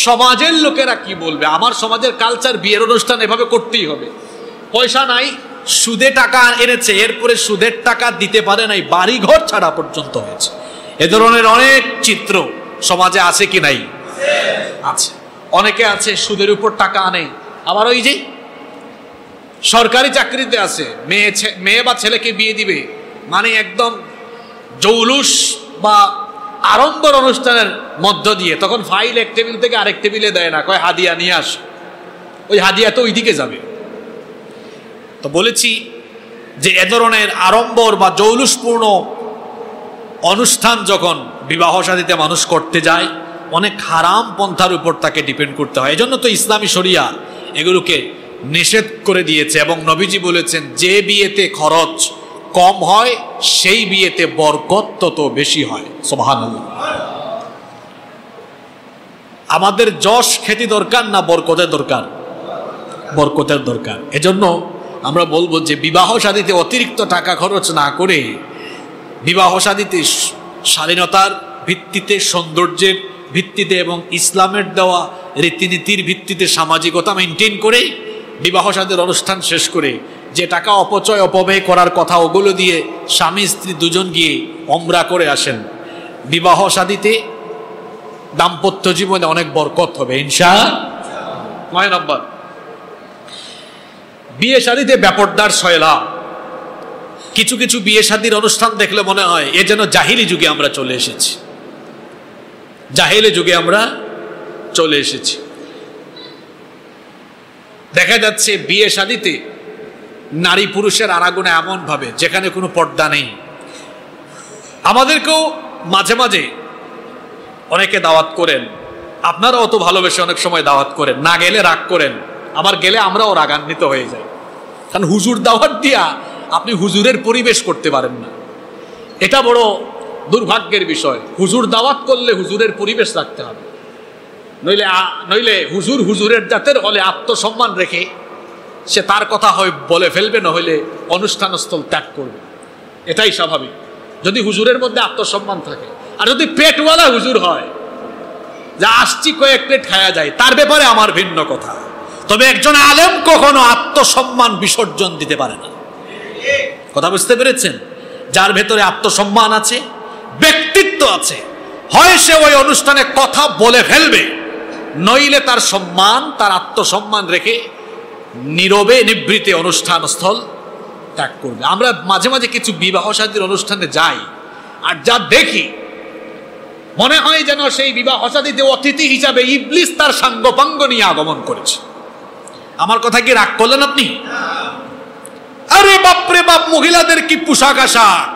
সমাজের লোকেরা কি বলবে, আমার সমাজের কালচার বিয়ের অনুষ্ঠান এভাবে করতেই হবে। পয়সা নাই, সুদে টাকা এনেছে, এরপরে সুদের টাকা দিতে পারে নাই, বাড়ি ঘর ছাড়া পর্যন্ত হয়েছে। এ ধরনের অনেক চিত্র সমাজে আছে কি নাই? আছে। অনেকে আছে সুদের উপর টাকা আনে, আবার ওই যে সরকারি চাকরিতে আছে, মেয়ে বা ছেলেকে বিয়ে দিবে মানে একদম জৌলুস বা আড়ম্বর অনুষ্ঠানের মধ্য দিয়ে, তখন ফাইল এক টেবিল থেকে আরেক টেবিলে দেয় না, কয় হাদিয়া নিয়ে আস, ওই হাদিয়া তো ওইদিকে যাবে। তো বলেছি যে এ ধরনের আড়ম্বর বা জৌলুসপূর্ণ অনুষ্ঠান যখন বিবাহ শাদীতে মানুষ করতে যায়, অনেক হারাম পন্থার উপর তাকে ডিপেন্ড করতে হয়। এজন্য তো ইসলামী শরিয়া এগুলোকে নিষেধ করে দিয়েছে এবং নবীজি বলেছেন যে বিয়েতে খরচ কম হয় সেই বিয়েতে বরকত তত বেশি হয়। সুবহানাল্লাহ। আমাদের যশ খ্যাতি দরকার না বরকতের দরকার? বরকতের দরকার। এজন্য আমরা বলবো যে বিবাহ শাদীতে অতিরিক্ত টাকা খরচ না করে বিবাহ শাদীতে শালীনতার ভিত্তিতে, সৌন্দর্যের ভিত্তিতে এবং ইসলামের দেওয়া রীতিনীতির ভিত্তিতে সামাজিকতা মেনটেন করে বিবাহ শাদীর অনুষ্ঠান শেষ করে যে টাকা অপচয় অপব্যয় করার কথা, ওগুলো দিয়ে স্বামী স্ত্রী দুজন গিয়ে ওমরা করে আসেন। বিবাহ শাদীতে দাম্পত্য জীবনে অনেক বরকত হবে ইনশাআল্লাহ। 9 নম্বর, বিয়ে শাদীতে বেপরদার সয়লা। কিছু কিছু বিয়ে শাদীর অনুষ্ঠান দেখলে মনে হয় এ যেন জাহিলি যুগে আমরা চলে এসেছি, জাহিলি যুগে আমরা চলে এসেছি। দেখা যাচ্ছে বিয়ে শাদীতে নারী পুরুষের আনাগোনা এমন ভাবে যেখানে কোনো পর্দা নেই। আমাদেরকেও মাঝে মাঝে অনেকে দাওয়াত করেন, আপনারাও তো ভালোবেসে অনেক সময় দাওয়াত করেন, না গেলে রাগ করেন, আবার গেলে আমরাও রাগান্বিত হয়ে যাই। কারণ হুজুর দাওয়াত দিয়া আপনি হুজুরের পরিবেশ করতে পারেন না, এটা বড় দুর্ভাগ্যের বিষয়। হুজুর দাওয়াত করলে হুজুরের পরিবেশ রাখতে হবে, নইলে হুজুর হুজুরের জাতের হলে আত্মসম্মান রেখে সে তার কথা হয় বলে ফেলবে, না হইলে অনুষ্ঠানস্থল ত্যাগ করবে, এটাই স্বাভাবিক যদি হুজুরের মধ্যে আত্মসম্মান থাকে। আর যদি পেটওয়ালা হুজুর হয়, যা আসছি কয়েক প্লেট খাওয়া যায়, তার ব্যাপারে আমার ভিন্ন কথা। তবে একজন আলেম কখনো আত্মসম্মান বিসর্জন দিতে পারে না। কথা বুঝতে পেরেছেন? যার ভেতরে আত্মসম্মান আছে, ব্যক্তিত্ব আছে, হয় সে ওই অনুষ্ঠানে কথা বলে ফেলবে, নইলে তার সম্মান, তার আত্মসম্মান রেখে নীরবে নিবৃতে অনুষ্ঠানস্থল ত্যাগ করবে। আমরা মাঝে মাঝে কিছু বিবাহ শাদীর অনুষ্ঠানে যাই, আর যা দেখি মনে হয় যেন সেই বিবাহ শাদীতে অতিথি হিসাবে ইবলিস তার সাঙ্গপাঙ্গ নিয়ে আগমন করেছে। আমার কথা কি রাগ করলেন আপনি? আরে বাপরে বাপ, মহিলাদের কি পোশাক আশাক,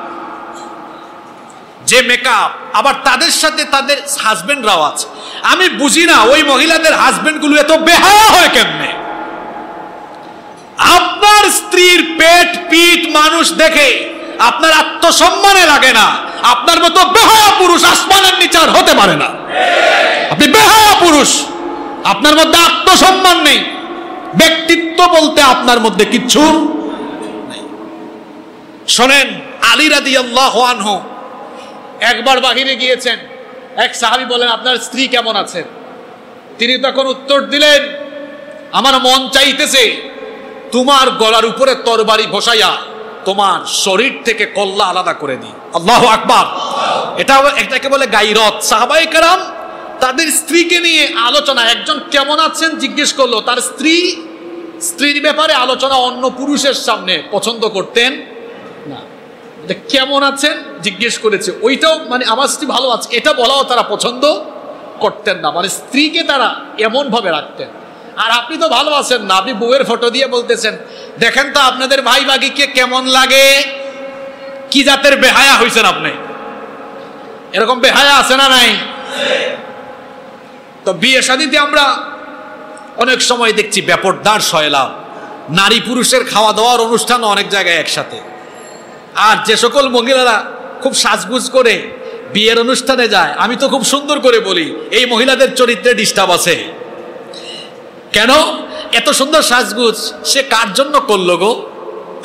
যে মেকআপ, আবার তাদের সাথে তাদের হাজবেন্ডরাও আছে। আমি বুঝি না ওই মহিলাদের হাজবেন্ড গুলো এত বেহায়া হয় কেমনে। আপনার স্ত্রীর পেট পিঠ মানুষ দেখে আপনার আত্মসম্মানে লাগে না। আপনার মতো বেহায়া পুরুষ আসমানের নিচে আর হতে পারে না। আপনি বেহায়া পুরুষ, আপনার মধ্যে আত্মসম্মান নেই, ব্যক্তিত্ব বলতে আপনার মধ্যে কিচ্ছু নেই। শোনেন, আলী রাদিয়াল্লাহু আনহু একবার বাহিরে গিয়েছেন, এক সাহাবী বলেন আপনার স্ত্রী কেমন আছে? তিনি তখন উত্তর দিলেন, আমার মন চাইতেছে তোমার গলার উপরে তরবারি বসাইয়া তোমার শরীর থেকে কল্লা আলাদা করে দিই। আল্লাহু আকবার। এটাকে বলে গায়রত। সাহাবায়ে কেরাম তাদের স্ত্রীকে নিয়ে আলোচনা, একজন কেমন আছেন জিজ্ঞেস করলো, তার স্ত্রীর ব্যাপারে আলোচনা অন্য পুরুষের সামনে পছন্দ করতেন না। কেমন আছেন জিজ্ঞেস করেছে, ওইটাও মানে আমার স্ত্রী ভালো আছে এটা বলাও তারা পছন্দ করতেন না। মানে স্ত্রীকে তারা এমন ভাবে রাখতেন। আর আপনি তো ভালো আছেন না, আপনি বউয়ের ফটো দিয়ে বলতেছেন দেখেন তো আপনাদের ভাই ভাগিকে কেমন লাগে, কি জাতের বেহায়া হয়েছেন আপনি। এরকম বেহায়া আছে না নাই? তো বিয়ে শাদীতে আমরা অনেক সময় দেখছি ব্যাপারদার সয়লাভ, নারী পুরুষের খাওয়া দাওয়ার অনুষ্ঠান অনেক জায়গায় একসাথে। আর যে সকল মহিলারা খুব সাজগুজ করে বিয়ের অনুষ্ঠানে যায়, আমি তো খুব সুন্দর করে বলি এই মহিলাদের চরিত্রে ডিস্টার্ব আছে। কেন এত সুন্দর সাজগুজ সে কার জন্য করলো গো?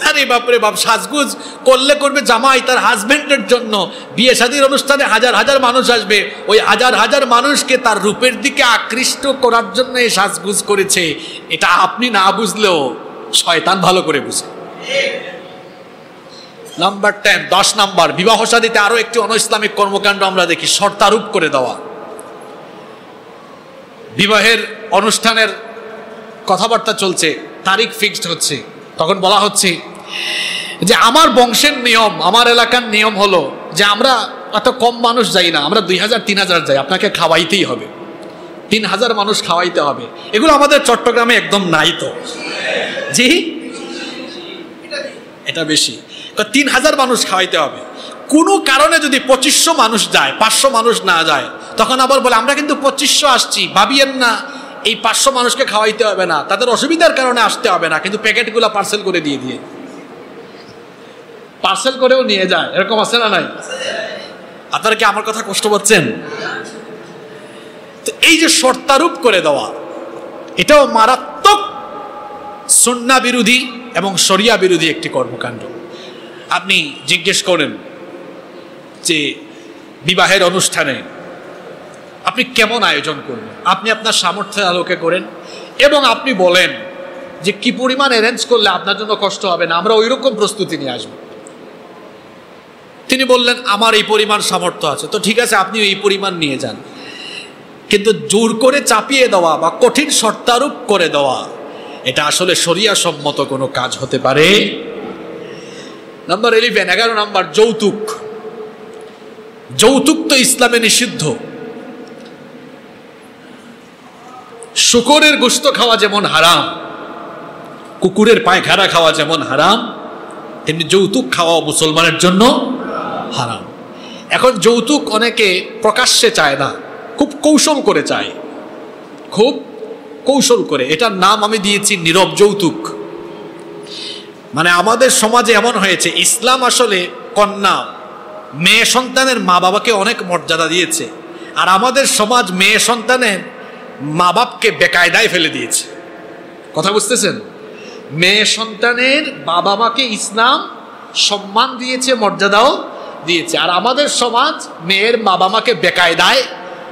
আরে বাপরে বাপ, সাজগুজ করলে করবে জামাই তার হাজবেন্ডের জন্য। বিয়ে শাদীর অনুষ্ঠানে হাজার হাজার মানুষ আসবে, ওই হাজার হাজার মানুষকে তার রূপের দিকে আকৃষ্ট করার জন্য এই সাজগুজ করেছে। এটা আপনি না বুঝলেও শয়তান ভালো করে বুঝে। নাম্বার 10 নাম্বার, বিবাহ শাদীতে আরো একটি অনইসলামিক কর্মকাণ্ড আমরা দেখি, শর্তারোপ করে দেওয়া। বিবাহের অনুষ্ঠানের কথাবার্তা চলছে, তারিখ ফিক্সড হচ্ছে, তখন বলা হচ্ছে যে আমার বংশের নিয়ম, আমার এলাকার নিয়ম হলো যে আমরা এত কম মানুষ যাই না, আমরা 2000-3000 যাই, আপনাকে খাওয়াইতেই হবে, 3000 মানুষ খাওয়াইতে হবে। এগুলো আমাদের চট্টগ্রামে একদম নাই তো। জি, এটা বেশি, 3000 মানুষ খাওয়াইতে হবে। কোনো কারণে যদি 2500 মানুষ যায়, 500 মানুষ না যায়, তখন আবার বলে আমরা কিন্তু 2500 আসছি, ভাবিয়েন না এই 500 মানুষকে খাওয়াইতে হবে না, তাদের অসুবিধার কারণে আসতে হবে না, কিন্তু প্যাকেটগুলো পার্সেল করে দিয়ে পার্সেল করেও নিয়ে যায়। এরকম আছে না নাই? আপনারা কি আমার কথা কষ্ট পাচ্ছেন? তো এই যে শর্তারোপ করে দেওয়া, এটাও মারাত্মক সুন্নাহ বিরোধী এবং শরিয়া বিরোধী একটি কর্মকাণ্ড। আপনি জিজ্ঞেস করেন যে বিবাহের অনুষ্ঠানে আপনি কেমন আয়োজন করবেন, আপনি আপনার সামর্থ্যের আলোকে করেন এবং আপনি বলেন যে কি পরিমাণ অ্যারেঞ্জ করলে আপনার জন্য কষ্ট হবে না, আমরা ওই রকম প্রস্তুতি নিয়ে আসবো। তিনি বললেন আমার এই পরিমাণ সামর্থ্য আছে, তো ঠিক আছে আপনি এই পরিমাণ নিয়ে যান। কিন্তু জোর করে চাপিয়ে দেওয়া বা কঠিন শর্তারোপ করে দেওয়া, এটা আসলে শরিয়া সম্মত কোনো কাজ হতে পারে নাম্বার 11 নাম্বার যৌতুক। যৌতুক তো ইসলামে নিষিদ্ধ। শুকরের গোশত খাওয়া যেমন হারাম, কুকুরের পায়খানা খাওয়া যেমন হারাম, তেমনি যৌতুক খাওয়া মুসলমানের জন্য হারাম। এখন যৌতুক অনেকে প্রকাশ্যে চায় না, খুব কৌশল করে চায়, খুব কৌশল করে। এটার নাম আমি দিয়েছি নীরব যৌতুক। মানে আমাদের সমাজে এমন হয়েছে, ইসলাম আসলে কন্যা মেয়ে সন্তানের মা বাবাকে অনেক মর্যাদা দিয়েছে, আর আমাদের সমাজ মেয়ে সন্তানের মা বাপকে বেকায়দায় ফেলে দিয়েছে। কথা বুঝতেছেন? মেয়ে সন্তানের বাবা মাকে ইসলাম সম্মান দিয়েছে, মর্যাদাও দিয়েছে, আর আমাদের সমাজ মেয়ের বাবা মাকে বেকায়দায়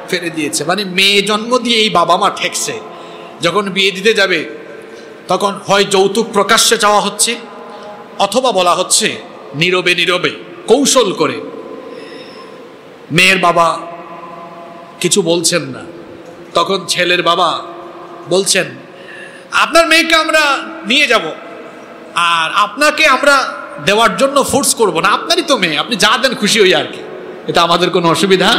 ফেলে দিয়েছে। মানে মেয়ে জন্ম দিয়ে এই বাবা মা ঠেকছে, যখন বিয়ে দিতে যাবে তখন হয় যৌতুক প্রকাশ্যে চাওয়া হচ্ছে, অথবা বলা হচ্ছে নীরবে নীরবে কৌশল করে। মেয়ের বাবা কিছু বলছেন না, তখন ছেলের বাবা বলছেন আপনার মেয়েকে আমরা নিয়ে যাব, আর আপনাকে আমরা দেওয়ার জন্য ফোর্স করব না, আপনারই তো মেয়ে, আপনি যা দেন খুশি হইয়া আর কি, এটা আমাদের কোনো অসুবিধা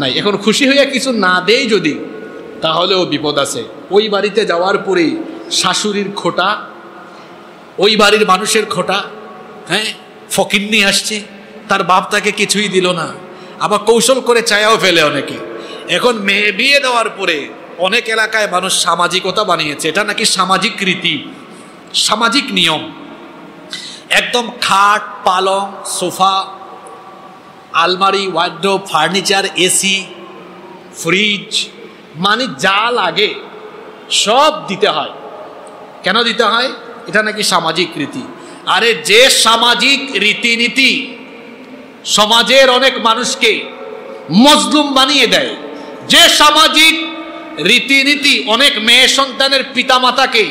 নাই। এখন খুশি হইয়া কিছু না দেই যদি, তাহলেও বিপদ আছে। ওই বাড়িতে যাওয়ার পরেই শাশুড়ির খোটা, ওই বাড়ির মানুষের খোটা। হ্যাঁ, ফকিন্নি আসছে, তার বাপ তাকে কিছুই দিল না, আবার কৌশল করে চায়াও ফেলে অনেকে। এখন মেয়ে বিয়ে দেওয়ার পরে অনেক এলাকায় মানুষ সামাজিকতা বানিয়েছে, এটা নাকি সামাজিক রীতি, সামাজিক নিয়ম। একদম খাট, পালং, সোফা, আলমারি, ওয়ার্ড্রোব, ফার্নিচার, এসি, ফ্রিজ, মানে যা লাগে সব দিতে হয়। কেন দিতে হয়? এটা নাকি সামাজিক রীতি। আরে যে সামাজিক রীতিনীতি সমাজের অনেক মানুষকে মজলুম বানিয়ে দেয়, যে সামাজিক রীতিনীতি অনেক মেয়ে সন্তানের পিতামাতাকে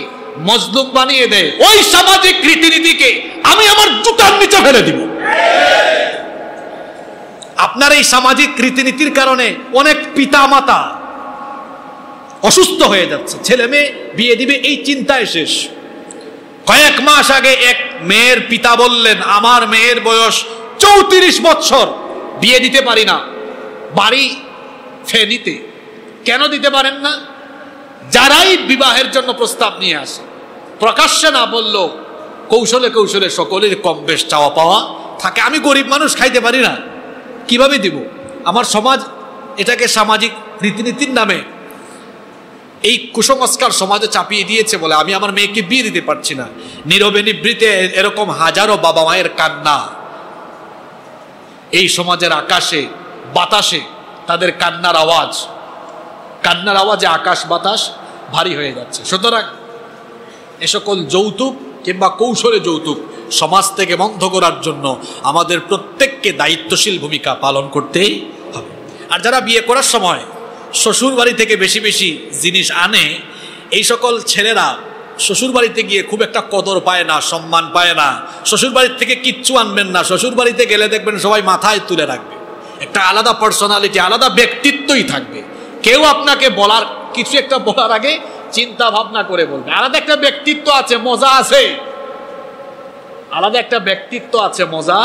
মজলুম বানিয়ে দেয়, ওই সামাজিক রীতিনীতিকে আমি আমার জুতার নিচে ফেলে দিব। আপনার এই সামাজিক রীতিনীতির কারণে অনেক পিতামাতা অসুস্থ হয়ে যাচ্ছে, ছেলে মেয়ে বিয়ে দিবে এই চিন্তায় শেষ। কয়েক মাস আগে এক মেয়ের পিতা বললেন আমার মেয়ের বয়স 34 বছর, বিয়ে দিতে পারি না, বাড়ি ফেনীতে। কেন দিতে পারেন না? যারাই বিবাহের জন্য প্রস্তাব নিয়ে আসে, প্রকাশ্যে না বললো কৌশলে কৌশলে সকলের কম বেশ চাওয়া পাওয়া থাকে। আমি গরিব মানুষ, খাইতে পারি না, কিভাবে দিব? আমার সমাজ এটাকে সামাজিক রীতিনীতির নামে এই কুসংস্কার সমাজে চাপিয়ে দিয়েছে বলে আমি আমার মেয়েকে বিয়ে দিতে পারছি না। নীরবে নিভৃতে এরকম হাজারো বাবা মায়ের কান্না, এই সমাজের আকাশে বাতাসে তাদের কান্নার আওয়াজে আকাশ বাতাস ভারী হয়ে যাচ্ছে। সুতরাং এ সকল যৌতুক কিংবা কৌশলে যৌতুক সমাজ থেকে বন্ধ করার জন্য আমাদের প্রত্যেককে দায়িত্বশীল ভূমিকা পালন করতেই হবে। আর যারা বিয়ে করার সময় শ্বশুর বাড়ি থেকে বেশি বেশি জিনিস আনে, এই সকল ছেলেরা শ্বশুর বাড়িতে গিয়ে খুব একটা কদর পায় না, সম্মান পায় না। শ্বশুর বাড়ির থেকে কিচ্ছু আনবেন না, শ্বশুর বাড়িতে গেলে দেখবেন সবাই মাথায় তুলে রাখবে, একটা আলাদা পার্সোনালিটি, আলাদা ব্যক্তিত্বই থাকবে। কেউ আপনাকে বলার কিছু একটা বলার আগে চিন্তা ভাবনা করে বলবে। আলাদা একটা ব্যক্তিত্ব আছে, মজা আছে, আলাদা একটা ব্যক্তিত্ব আছে, মজা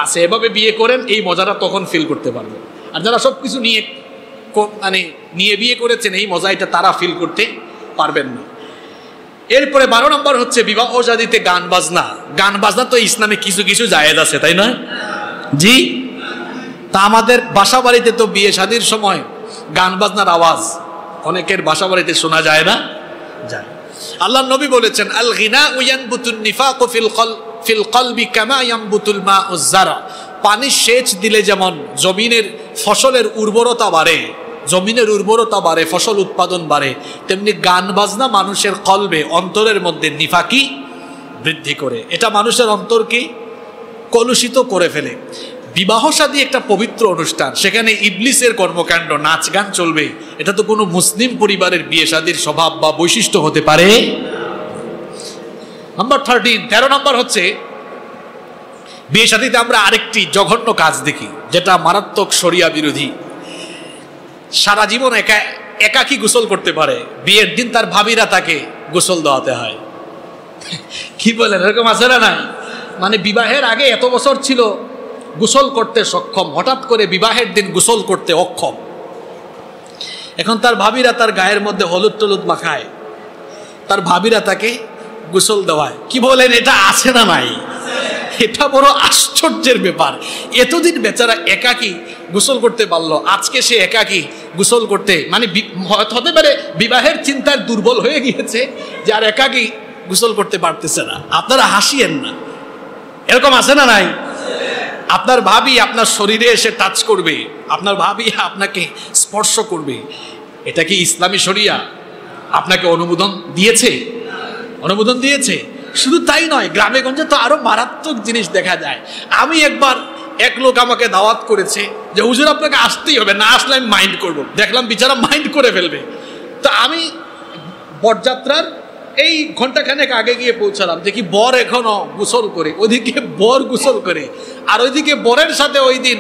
আছে। এভাবে বিয়ে করেন, এই মজাটা তখন ফিল করতে পারবেন। আর যারা সবকিছু নিয়ে বিয়ে করেছেন, এই মজা এটা তারা ফিল করতে পারবেন না। এরপরে 12 নম্বর হচ্ছে বিবাহ শাদীতে গান বাজনা। গান বাজনা তো ইসলামে কিছু কিছু জায়েজ আছে, তাই না? জি। তা আমাদের বাসা বাড়িতে তো বিয়ে শাদীর সময় গান বাজনার আওয়াজ অনেকের বাসা বাড়িতে শোনা যায় না? যায়। আল্লাহ নবী বলেছেন আল গিনা ইয়ানবুতুন নিফাকু ফিল কলবি কামা ইয়ানবুতুল মাউজ যারা। পানি সেচ দিলে যেমন জমিনের ফসলের উর্বরতা বাড়ে, ফসল উৎপাদন বাড়ে, তেমনি গান বাজনা মানুষের কলবে, অন্তরের মধ্যে নিফাকি বৃদ্ধি করে। এটা মানুষের অন্তরকে কলুষিত করে ফেলে। বিবাহ শাদী একটা পবিত্র অনুষ্ঠান, সেখানে ইবলিসের কর্মকাণ্ড, নাচ গান চলবে, এটা তো কোনো মুসলিম পরিবারের বিয়ে শাদীর স্বভাব বা বৈশিষ্ট্য হতে পারে। নাম্বার 13 নম্বর হচ্ছে বিয়ে শাদীতে আমরা আরেকটি জঘন্য কাজ দেখি, যেটা মারাত্মক শরিয়া বিরোধী। সারা জীবন একাকী গোসল করতে পারে, বিয়ের দিন তার ভাবিরা তাকে গোসল দেওয়াতে হয়। কি বলেন, এরকম আছে না? নাই? মানে বিবাহের আগে এত বছর ছিল গোসল করতে সক্ষম, হঠাৎ করে বিবাহের দিন গোসল করতে অক্ষম। এখন তার ভাবিরা তার গায়ের মধ্যে হলুদ টলুদ মাখায়, তার ভাবিরা তাকে গোসল দেওয়ায়। কি বলেন, এটা আছে না নাই? এটা বড় আশ্চর্যের ব্যাপার। এতদিন বেচারা একাকী গোসল করতে পারলো, আজকে সে একাকী গোসল করতে, মানে হতে পারে বিবাহের চিন্তার দুর্বল হয়ে গিয়েছে যে আর একাকী গোসল করতে পারতেছে না। আপনারা হাসিয়েন না, এরকম আছে না নাই? আপনার ভাবি আপনার শরীরে এসে টাচ করবে, আপনার ভাবি আপনাকে স্পর্শ করবে, এটা কি ইসলামী শরিয়া আপনাকে অনুমোদন দিয়েছে? অনুমোদন দিয়েছে। শুধু তাই নয়, গ্রামে গঞ্জে তো আরো মারাত্মক জিনিস দেখা যায়। আমি একবার এক লোক আমাকে দাওয়াত করেছে যে হুজুর আপনাকে আসতেই হবে, না আসলে আমি মাইন্ড করব। দেখলাম বিচারা মাইন্ড করে ফেলবে, তো আমি বরযাত্রার এই ঘন্টাখানেক আগে গিয়ে পৌঁছালাম, দেখি বর এখনো গোসল করে, ওইদিকে বর গোসল করে, আর ওইদিকে বরের সাথে ওই দিন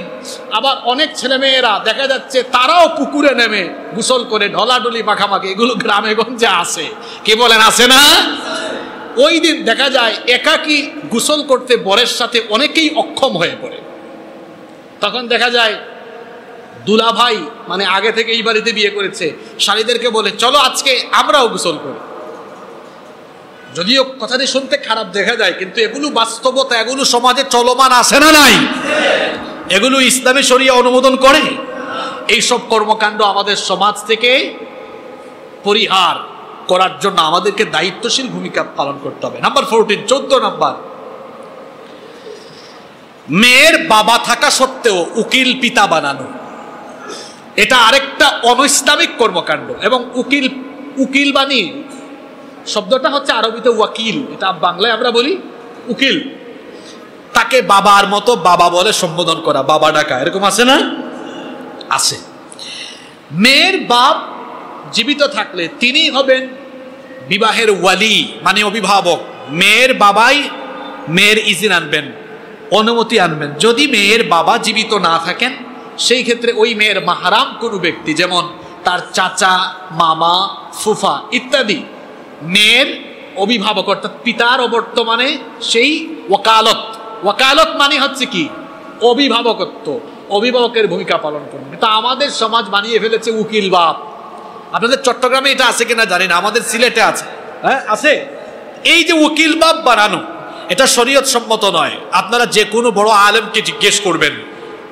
আবার অনেক ছেলেমেয়েরা দেখা যাচ্ছে তারাও পুকুরে নেমে গোসল করে, ঢলাঢলি মাখামাখি। এগুলো গ্রামে গঞ্জে আছে, কি বলেন, আছে না? ওই দিন দেখা যায় একাকী গোসল করতে বরের সাথে অনেকেই অক্ষম হয়ে পড়ে। তখন দেখা যায় দুলা ভাই, মানে আগে থেকে এই বাড়িতে বিয়ে করেছে, শালীদেরকে বলে চলো আজকে আমরাও গোসল করি। যদিও কথাটি শুনতে খারাপ দেখা যায়, কিন্তু এগুলো বাস্তবতা, এগুলো সমাজে চলমান আছে না নাই? এগুলো ইসলামী শরিয়া অনুমোদন করে। এইসব কর্মকাণ্ড আমাদের সমাজ থেকে পরিহার করার জন্য আমাদেরকে দায়িত্বশীল ভূমিকা পালন করতে হবে। নাম্বার 14, 14 নাম্বার, মেয়ের বাবা থাকা সত্ত্বেও উকিল পিতা বানানো, এটা আরেকটা অনৈসলামিক কর্মকাণ্ড। এবং উকিল বানিয়ে, শব্দটা হচ্ছে আরবিতে ওয়াকিল, এটা বাংলায় আমরা বলি উকিল, তাকে বাবার মতো বাবা বলে সম্বোধন করা, বাবা ডাকা, এরকম আছে না? আছে। মেয়ের বাপ জীবিত থাকলে তিনি হবেন বিবাহের ওয়ালি, মানে অভিভাবক। মেয়ের বাবাই মেয়ের ইজিন আনবেন, অনুমতি আনবেন। যদি মেয়ের বাবা জীবিত না থাকেন, সেই ক্ষেত্রে ওই মেয়ের মাহারাম কোনো ব্যক্তি, যেমন তার চাচা, মামা, ফুফা ইত্যাদি, মেয়ের অভিভাবক অর্থাৎ পিতার অবর্তমানে সেই ওয়াকালত। ওয়াকালত মানে হচ্ছে কি? অভিভাবকত্ব, অভিভাবকের ভূমিকা পালন করবে। এটা আমাদের সমাজ বানিয়ে ফেলেছে উকিল বাপ। আপনাদের চট্টগ্রামে এটা আছে কিনা জানি না, আমাদের সিলেটে আছে। হ্যাঁ আছে। এই যে উকিল বাপ বানানো, এটা শরীয়ত সম্মত নয়। আপনারা যে কোনো বড় আলেমকে জিজ্ঞেস করবেন,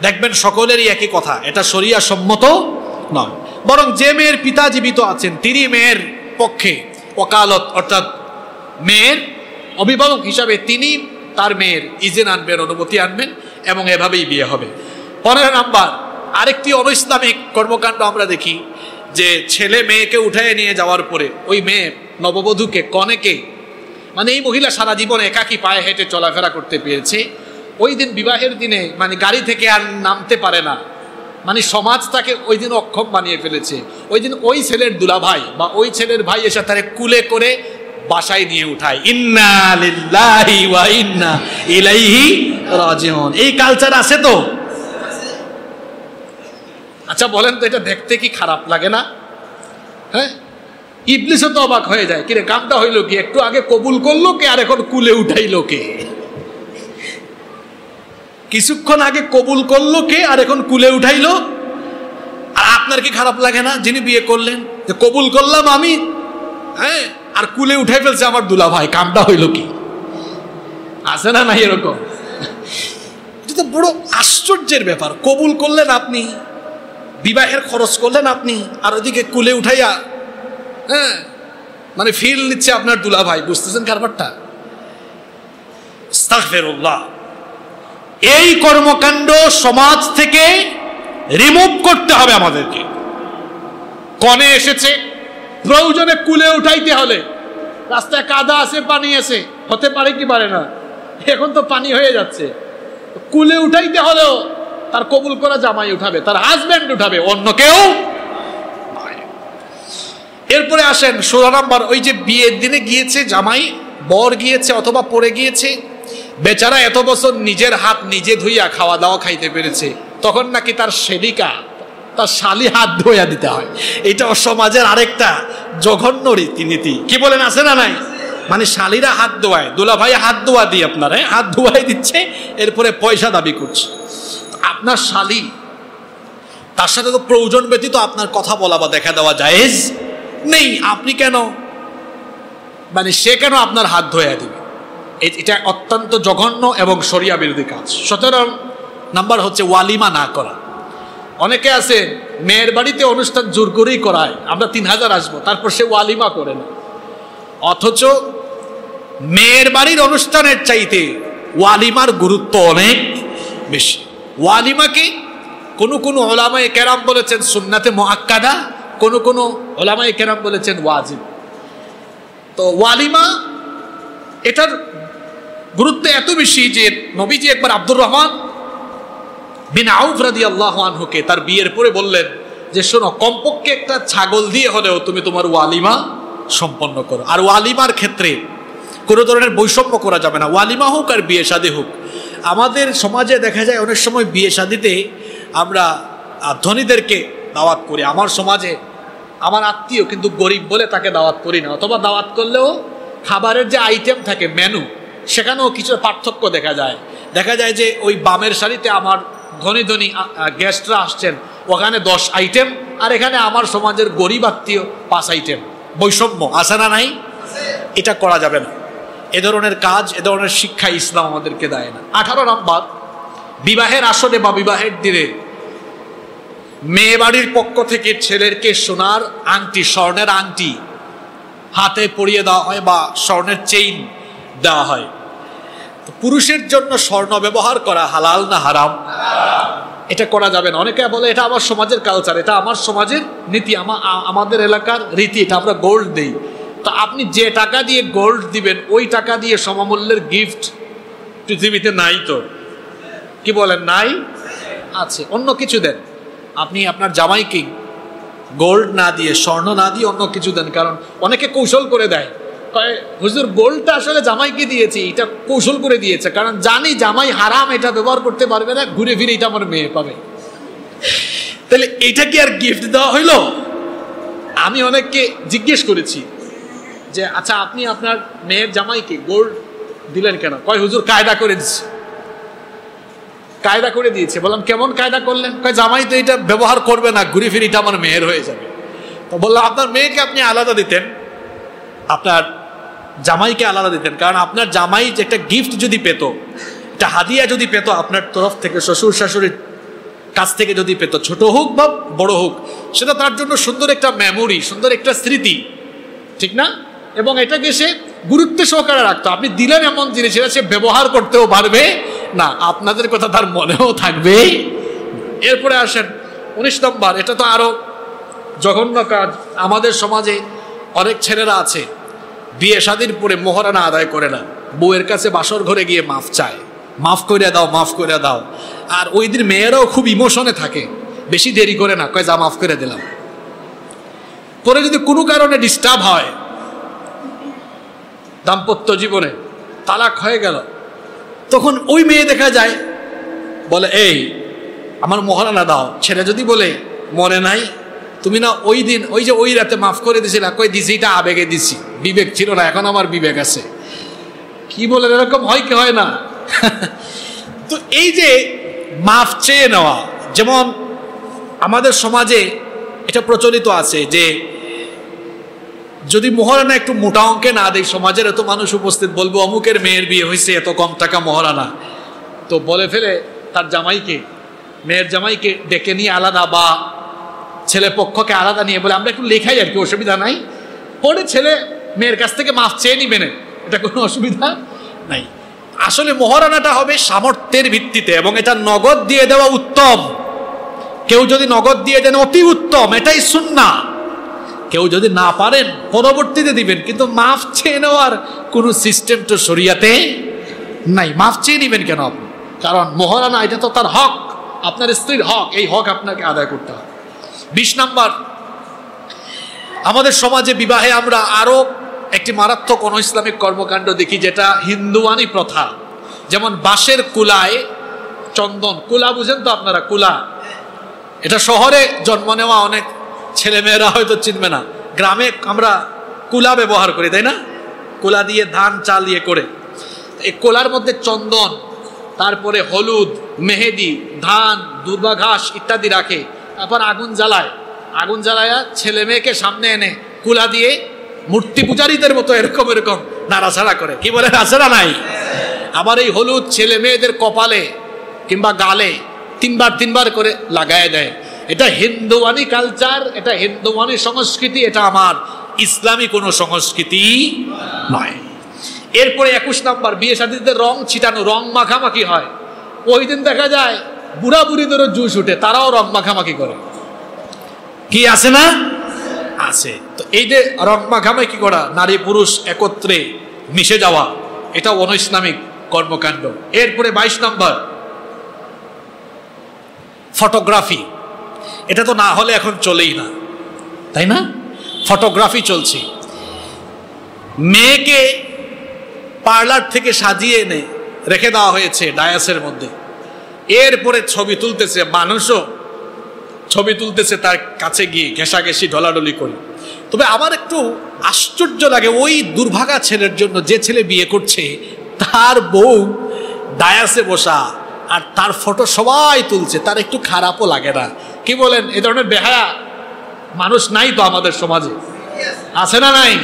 দেখবেন সকলেরই একই কথা, এটা শরিয়া সম্মত নয়। বরং যে মেয়ের পিতা জীবিত আছেন তিনি মেয়ের পক্ষে ওকালত অর্থাৎ মেয়ের অভিভাবক হিসাবে তিনি তার মেয়ের ইজেন আনবেন, অনুমতি আনবেন, এবং এভাবেই বিয়ে হবে। 15 নাম্বার, আরেকটি অনৈসলামিক কর্মকাণ্ড আমরা দেখি যে ছেলে মেয়েকে উঠায় নিয়ে যাওয়ার পরে ওই মেয়ে নববধূকে, কনেকে, মানে এই মহিলা সারা জীবন একাকী পায়ে হেঁটে চলাফেরা করতে পেরেছে, ওই দিন বিবাহের দিনে মানে গাড়ি থেকে আর নামতে পারে না, মানে সমাজ তাকে ওই দিন অক্ষম বানিয়ে ফেলেছে। ওই দিন ওই ছেলের দুলা ভাই বা ওই ছেলের ভাই এসে তারে কুলে করে বাসায় নিয়ে উঠায়। ইন্না লিল্লাহি ওয়া ইন্না ইলাইহি রাজিউন। এই কালচার আছে তো? আচ্ছা বলেন তো, এটা দেখতে কি খারাপ লাগে না? হ্যাঁ, ইবলিসও তো অবাক হয়ে যায়, কিরে কামটা হইলো কি? একটু আগে কবুল করলো কে, আর এখন কুলে উঠাইলো কে? কিছুক্ষণ আগে কবুল করলো কে, আর এখন কুলে উঠাইলো? আর আপনার কি খারাপ লাগে না যিনি বিয়ে করলেন, যে কবুল করলাম আমি, হ্যাঁ, আর কুলে উঠাই ফেলছে আমার দুলা ভাই, কামটা হইলো কি? আছে না নাই এরকম? এটা তো বড় আশ্চর্যের ব্যাপার। কবুল করলেন আপনি, বিবাহের খরচ করলেন আপনি, আর ওইদিকে কুলে উঠাইয়া, হ্যাঁ, মানে ফিল নিচ্ছে আপনার দুলা ভাই। বুঝতেছেন কারবারটা? আস্তাগফিরুল্লাহ। এই কর্মকাণ্ড সমাজ থেকে রিমুভ করতে হবে আমাদেরকে। কনে এসেছে, প্রয়োজনে কুলে উঠাইতে হলে, রাস্তায় কাদা আছে, পানি আছে, হতে পারে কি পারে না, এখন তো পানি হয়ে যাচ্ছে, কুলে উঠাইতে হলেও তার কবুল করা জামাই উঠাবে, তার হাজব্যান্ড উঠাবে, অন্য কেউ। এরপরে আসেন 16 নম্বর, ওই যে বিয়ের দিনে গিয়েছে জামাই, বর গিয়েছে অথবা পড়ে গিয়েছে, বেচারা এত বছর নিজের হাত নিজে ধুইয়া খাওয়া দাওয়া খাইতে পেরেছে, তখন নাকি তার সেবিকা, তার শালি হাত ধুইয়া দিতে হয়। এটা সমাজের আরেকটা জঘন্য রীতিনীতি। কি বলেন, আছে না নাই? মানে শালীরা হাত ধোয়ায়, দুলা ভাই হাত ধোয়া দিয়ে আপনার হাত ধোয়াই দিচ্ছে, এরপরে পয়সা দাবি করছে। আপনার শালী, তার সাথে তো প্রয়োজন ব্যতীত আপনার কথা বলা বা দেখা দেওয়া জায়েজ নেই। আপনি কেন, মানে সে কেন আপনার হাত ধোয়া দিবে? এটা অত্যন্ত জঘন্য এবং শরিয়া বিরোধী কাজ। 17 নাম্বার হচ্ছে ওয়ালিমা না করা। অনেকে আছে মেয়ের বাড়িতে অনুষ্ঠান জোর করেই করায়, আমরা 3000 আসবো, তারপর সে ওয়ালিমা করে না। অথচ মেয়ের বাড়ির অনুষ্ঠানের চাইতে ওয়ালিমার গুরুত্ব অনেক বেশি। ওয়ালিমাকে কোন ওলামায়ে কেরাম বলেছেন সুন্নাতে মুআক্কাদা, কোন ওলামায়ে কেরাম বলেছেন ওয়াজিব। তো ওয়ালিমা এটার গুরুত্ব এত বেশি যে নবীজি একবার আব্দুর রহমান বিন আউফ রাদিয়াল্লাহু আনহুকে তার বিয়ের পরে বললেন যে শোনো, কমপক্ষে একটা ছাগল দিয়ে হলেও তুমি তোমার ওয়ালিমা সম্পন্ন করো। আর ওয়ালিমার ক্ষেত্রে কোনো ধরনের বৈষম্য করা যাবে না, ওয়ালিমা হোক আর বিয়ে শাদী হোক। আমাদের সমাজে দেখা যায় অনেক সময় বিয়ে শাদীতে আমরা ধনীদেরকে দাওয়াত করি। আমার সমাজে আমার আত্মীয় কিন্তু গরিব বলে তাকে দাওয়াত করি না, অথবা দাওয়াত করলেও খাবারের যে আইটেম থাকে মেনু, সেখানেও কিছু পার্থক্য দেখা যায়। দেখা যায় যে ওই বামের সারিতে আমার ধনী ধনী গেস্টরা আসছেন, ওখানে 10 আইটেম, আর এখানে আমার সমাজের গরিব আত্মীয় 5 আইটেম। বৈষম্য আছে না নাই? এটা করা যাবে না। এ ধরনের কাজ, এ ধরনের শিক্ষা ইসলাম আমাদেরকে দেয় না। 18 নম্বর, বিবাহের আসরে বা বিবাহের দিনে মেয়ে বাড়ির পক্ষ থেকে ছেলেরকে সোনার আংটি, স্বর্ণের আংটি হাতে পরিয়ে দেওয়া হয় বা স্বর্ণের চেইন দেওয়া হয়। তো পুরুষের জন্য স্বর্ণ ব্যবহার করা হালাল না হারাম? এটা করা যাবে না। অনেকে বলে এটা আমার সমাজের কালচার, এটা আমার সমাজের নীতি, আমাদের এলাকার রীতি, এটা আমরা গোল্ড দেই। তো আপনি যে টাকা দিয়ে গোল্ড দিবেন ওই টাকা দিয়ে সমমূল্যের গিফট পৃথিবীতে নাই। তো কি বলেন, নাই? আছে। অন্য কিছু দেন। আপনি আপনার জামাইকে গোল্ড না দিয়ে, স্বর্ণ না দিয়ে অন্য কিছু দেন। কারণ অনেকে কৌশল করে দেয়, হুজুর গোল্ডটা আসলে জামাইকে দিয়েছি, এটা কৌশল করে দিয়েছে, কারণ জানি জামাই হারাম, এটা ব্যবহার করতে পারবে না, ঘুরে ফিরে এটা আমার মেয়ে পাবে। তাহলে এটা কি আর গিফট দেওয়া হইল? আমি অনেককে জিজ্ঞেস করেছি যে আচ্ছা আপনি আপনার মেয়ের জামাইকে গোল্ড দিলেন কেন? কয় হুজুর কায়দা করে দিচ্ছে। কায়দা করে দিয়েছে। বললাম কেমন কায়দা করলেন? কয় জামাই তো এটা ব্যবহার করবে না, ঘুরে ফিরে এটা আমার মেয়ের হয়ে যাবে। তো বললাম আপনার মেয়েকে আপনি আলাদা দিতেন, আপনার জামাইকে আলাদা দিতেন। কারণ আপনার জামাই যে একটা গিফট যদি পেত, একটা হাদিয়া যদি পেত আপনার তরফ থেকে, শ্বশুর শাশুড়ির কাছ থেকে যদি পেত, ছোট হোক বা বড় হোক, সেটা তার জন্য সুন্দর একটা মেমোরি, সুন্দর একটা স্মৃতি, ঠিক না? এবং এটাকে সে গুরুত্ব সহকারে রাখতো। আপনি দিলেন এমন জিনিস, সেটা সে ব্যবহার করতেও পারবে না, আপনাদের কথা তার মনেও থাকবে। এরপরে আসেন 19 নম্বর, এটা তো আরো জঘন্য কাজ। আমাদের সমাজে অনেক ছেলেরা আছে বিয়ে শাদীর পরে মোহরানা আদায় করে না, বউয়ের কাছে বাসর ঘরে গিয়ে মাফ চায়, মাফ করে দাও, মাফ করে দাও। আর ওই দিন মেয়েরাও খুব ইমোশনে থাকে, বেশি দেরি করে না, কয় যা মাফ করে দিলাম। পরে যদি কোনো কারণে ডিস্টার্ব হয়, দাম্পত্য জীবনে তালাক হয়ে গেল, তখন ওই মেয়ে দেখা যায় বলে এই আমার মোহরানা দাও। ছেলে যদি বলে মনে নাই, তুমি না ওই দিন ওই যে ওই রাতে মাফ করে দিয়েছিল, কই দিছি এটা আবেগে দিছি, বিবেক ছিল না, এখন আমার বিবেক আছে। কি বলে, এরকম হয় কি হয় না? তো এই যে মাফ চেয়ে নেওয়া, যেমন আমাদের সমাজে এটা প্রচলিত আছে যে যদি মোহরানা একটু মোটা অঙ্কে না দেয়, সমাজের এত মানুষ উপস্থিত, বলবো অমুকের মেয়ের বিয়ে হয়েছে, এত কম টাকা মোহরানা। তো বলে ফেলে তার জামাইকে, মেয়ের জামাইকে ডেকে নিয়ে আলাদা বা ছেলে পক্ষকে আলাদা নিয়ে বলে আমরা একটু লেখাই আর কি, অসুবিধা নাই। পরে ছেলে মেয়ের কাছ থেকে মাফ চেয়ে নিবে না, এটা কোনো অসুবিধা নাই। আসলে মোহরানাটা হবে সামর্থ্যের ভিত্তিতে, এবং এটা নগদ দিয়ে দেওয়া উত্তম। কেউ যদি নগদ দিয়ে দেন অতি উত্তম, এটাই সুন্নাহ। কেউ যদি না পারেন পরবর্তীতে দিবেন, কিন্তু মাফ চেয়ে নেওয়ার কোনো সিস্টেম তো শরিয়াতে নাই। মাফ চেয়ে নিবেন কেন আপনি? কারণ মোহরানা এটা তো তার হক, আপনার স্ত্রীর হক, এই হক আপনাকে আদায় করতে হবে। 20 নম্বর, আমাদের সমাজে বিবাহে আমরা আরো একটি মারাত্মক অনইসলামিক কর্মকাণ্ড দেখি, যেটা হিন্দুয়ানি প্রথা। যেমন বাঁশের কুলায় চন্দন, কুলা বুঝেন তো আপনারা? কুলা, এটা শহরে জন্ম নেওয়া অনেক ছেলেমেয়েরা হয়তো চিনবে না, গ্রামে আমরা কুলা ব্যবহার করি, তাই না? কোলা দিয়ে ধান চাল দিয়ে করে, এই কোলার মধ্যে চন্দন, তারপরে হলুদ, মেহেদি, ধান, দুর্বা ঘাস ইত্যাদি রাখে। তারপর আগুন জ্বালায়া ছেলে মেয়েকে সামনে এনে কুলা দিয়ে মূর্তি পূজারীদের মতো এরকম নাড়াচাড়া করে। কি বলে, নাড়াচাড়া নাই? আবার এই হলুদ ছেলে মেয়েদের কপালে কিংবা গালে তিনবার করে লাগায় দেয়। এটা হিন্দুয়ানি কালচার, এটা হিন্দুয়ানি সংস্কৃতি, এটা আমার ইসলামী কোনো সংস্কৃতি নয়। এরপরে 21 নম্বর, বিয়ে শাদীতে রং ছিটানো, রং মাখামাখি হয়। ওই দিন দেখা যায় বুড়া বুড়িদেরও জুস উঠে, তারাও রং মাখামাখি করে। কি আছে না? আছে। তো এই যে রং মাখামাখি করা, নারী পুরুষ একত্রে মিশে যাওয়া, এটা অনৈসলামিক কর্মকাণ্ড। এরপরে 22 নম্বর, ফটোগ্রাফি। এটা তো না হলে এখন চলেই না, তাই না? ফটোগ্রাফি চলছে। মেয়েকে পার্লার থেকে সাজিয়ে এনে রেখে দেওয়া হয়েছে ডায়াসের মধ্যে। এরপরে ছবি তুলতেছে, মানুষও ছবি তুলতেছে তার কাছে গিয়ে ঘেঁষাঘেঁষি ঢলাঢলি করে। তবে আমার একটু আশ্চর্য লাগে ওই দুর্ভাগা ছেলের জন্য, যে ছেলে বিয়ে করছে তার বউ ডায়াসে বসা আর তার ফটো সবাই তুলছে, তার একটু খারাপও লাগে না? কি বলেন? এ ধরনের বেহায়া মানুষ নাই তো আমাদের সমাজে? আছে না নাই?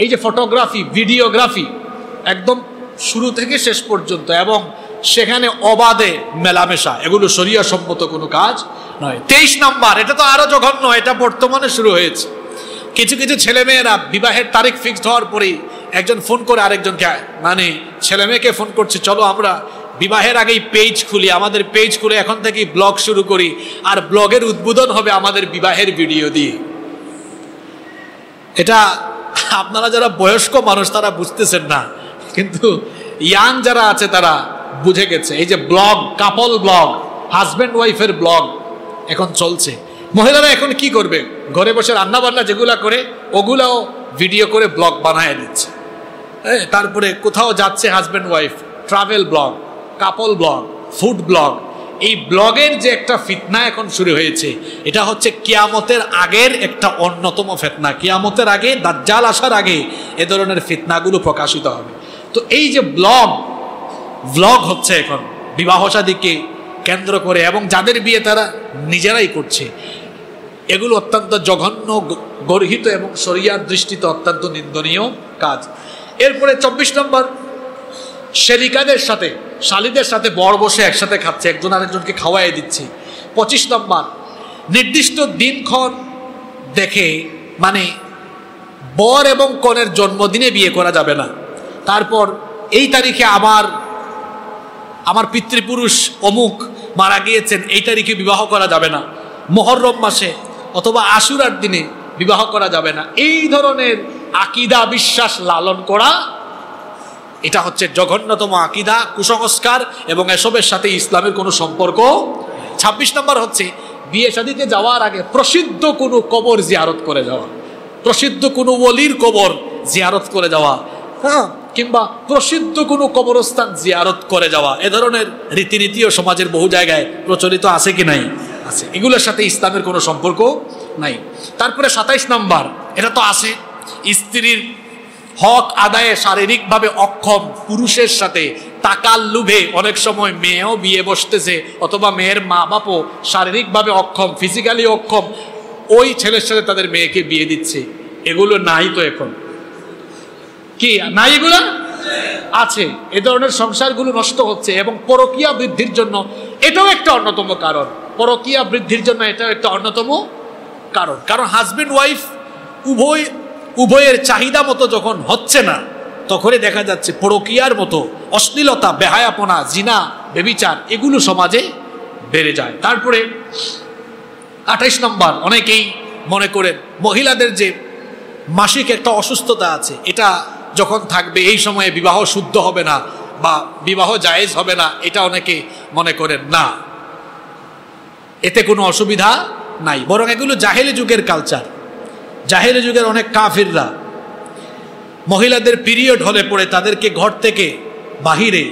এই যে ফটোগ্রাফি, ভিডিওগ্রাফি, একদম শুরু থেকে শেষ পর্যন্ত, এবং সেখানে অবাধে মেলামেশা, এগুলো শরিয়া সম্মত কোনো কাজ নয়। 23 নম্বর, এটা তো আরো জঘন্য, এটা বর্তমানে শুরু হয়েছে। কিছু কিছু ছেলেমেয়েরা বিবাহের তারিখ ফিক্সড হওয়ার পরেই একজন ফোন করে আরেকজনকে, মানে ছেলে মেয়েকে ফোন করছে, চলো আমরা বিবাহের আগেই পেজ খুলি, আমাদের পেজ খুলে এখন থেকেই ব্লগ শুরু করি, আর ব্লগের উদ্বোধন হবে আমাদের বিবাহের ভিডিও দিয়ে। এটা আপনারা যারা বয়স্ক মানুষ তারা বুঝতেছেন না, কিন্তু ইয়াং যারা আছে তারা বুঝে গেছে। এই যে ব্লগ, কাপল ব্লগ, হাজব্যান্ড ওয়াইফের ব্লগ এখন চলছে। মহিলারা এখন কি করবে? ঘরে বসে রান্না বান্না যেগুলা করে ওগুলাও ভিডিও করে ব্লগ বানায় দিচ্ছে। তারপরে কোথাও যাচ্ছে হাজব্যান্ড ওয়াইফ, ট্রাভেল ব্লগ, কাপল ব্লগ, ফুড ব্লগ। এই ব্লগের যে একটা ফিতনা এখন শুরু হয়েছে, এটা হচ্ছে কিয়ামতের আগের একটা অন্যতম ফিতনা। কিয়ামতের আগে, দাজ্জাল আসার আগে এ ধরনের ফিতনাগুলো প্রকাশিত হবে। তো এই যে ব্লগ হচ্ছে এখন বিবাহ শাদীকে কেন্দ্র করে, এবং যাদের বিয়ে তারা নিজেরাই করছে, এগুলো অত্যন্ত জঘন্য, গর্হিত এবং শরিয়ার দৃষ্টিতে অত্যন্ত নিন্দনীয় কাজ। এরপরে 24 নম্বর, শেরিকাদের সাথে, শালীদের সাথে বর বসে একসাথে খাচ্ছে, একজন আরেকজনকে খাওয়াই দিচ্ছে। 25 নম্বর, নির্দিষ্ট দিনক্ষণ দেখে, মানে বর এবং কনের জন্মদিনে বিয়ে করা যাবে না। তারপর এই তারিখে আমার পিতৃপুরুষ অমুক মারা গিয়েছেন, এই তারিখে বিবাহ করা যাবে না। মুহররম মাসে অথবা আশুরার দিনে বিবাহ করা যাবে না। এই ধরনের আকীদা বিশ্বাস লালন করা, এটা হচ্ছে জঘন্যতম আকীদা, কুসংস্কার, এবং এসবের সাথে ইসলামের কোনো সম্পর্ক। 26 নম্বর হচ্ছে, বিয়ে শাদীতে যাওয়ার আগে প্রসিদ্ধ কোনো কবর জিয়ারত করে যাওয়া, প্রসিদ্ধ কোনো ওলির কবর জিয়ারত করে যাওয়া, হ্যাঁ, কিংবা প্রসিদ্ধ কোনো কবরস্থান জিয়ারত করে যাওয়া। এ ধরনের রীতিনীতিও সমাজের বহু জায়গায় প্রচলিত আছে কি নাই? আছে। এগুলোর সাথে ইসলামের কোনো সম্পর্ক নাই। তারপরে 27 নম্বর, এটা তো আছে, স্ত্রীর হক আদায়ে শারীরিকভাবে অক্ষম পুরুষের সাথে টাকার লোভে অনেক সময় মেয়েও বিয়ে বসতেছে, অথবা মেয়ের মা বাপও শারীরিকভাবে অক্ষম, ফিজিক্যালি অক্ষম, ওই ছেলের সাথে তাদের মেয়েকে বিয়ে দিচ্ছে। এগুলো নাই তো এখন? কি নাই? এগুলো আছে। এ ধরনের সংসারগুলো নষ্ট হচ্ছে, এবং পরকীয়া বৃদ্ধির জন্য এটাও একটা অন্যতম কারণ। পরকীয়া বৃদ্ধির জন্য এটাও একটা অন্যতম কারণ। কারণ হাজব্যান্ড ওয়াইফ উভয়ের চাহিদা মতো যখন হচ্ছে না, তখনই দেখা যাচ্ছে পরকীয়ার মতো অশ্লীলতা, বেহায়াপনা, জিনা, ব্যভিচার, এগুলো সমাজে বেড়ে যায়। তারপরে 28 নম্বর, অনেকেই মনে করেন মহিলাদের যে মাসিক একটা অসুস্থতা আছে, এটা যখন থাকবে এই সময়ে বিবাহ শুদ্ধ হবে না বা বিবাহ জায়েজ হবে না, এটা অনেকে মনে করেন না, এতে কোনো অসুবিধা নাই। বরং এগুলো জাহেলি যুগের কালচার। জাহেলি যুগের অনেক কাফিররা মহিলাদের পিরিয়ড হলে পরে তাদেরকে ঘর থেকে বাহিরে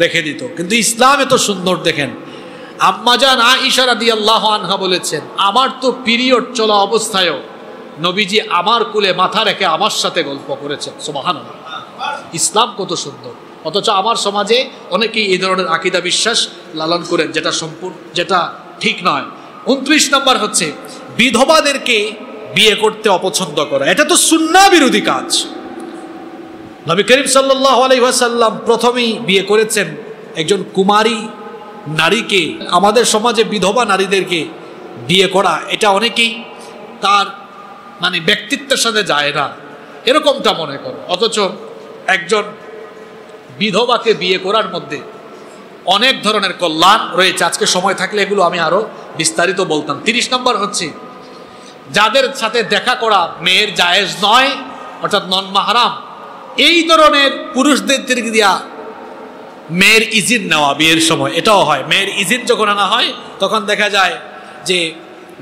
রেখে দিত, কিন্তু ইসলাম এত সুন্দর। দেখেন, আম্মাজান আয়েশা রাদিয়াল্লাহু আনহা বলেছেন, আমার তো পিরিয়ড চলা অবস্থায়ও নবীজি আমার কোলে মাথা রেখে আমার সাথে গল্প করেছেন। সুবহানাল্লাহ, ইসলাম কত সুন্দর। অথচ আমার সমাজে অনেকেই এই ধরনের আকীদা বিশ্বাস লালন করেন, যেটা ঠিক নয়। 29 নম্বর হচ্ছে বিধবাদেরকে বিয়ে করতে অপছন্দ করা। এটা তো সুন্নাহ বিরোধী কাজ। নবী করিম সাল্লাল্লাহু আলাইহি ওয়াসাল্লাম প্রথমেই বিয়ে করেছেন একজন কুমারী নারীকে। আমাদের সমাজে বিধবা নারীদেরকে বিয়ে করা, এটা অনেকেই তার মানে ব্যক্তিত্বের সাথে যায় না এরকমটা মনে করো। অথচ একজন বিধবাকে বিয়ে করার মধ্যে অনেক ধরনের কল্যাণ রয়েছে। আজকে সময় থাকলে এগুলো আমি আরো বিস্তারিত বলতাম। 30 নম্বর হচ্ছে যাদের সাথে দেখা করা মেয়ের জায়েজ নয়, অর্থাৎ নন মাহরাম, এই ধরনের পুরুষদের দিকে দিয়া মেয়ের ইজিন নেওয়া বিয়ের সময়। এটাও হয়, মেয়ের ইজিন যখন আনা হয় তখন দেখা যায় যে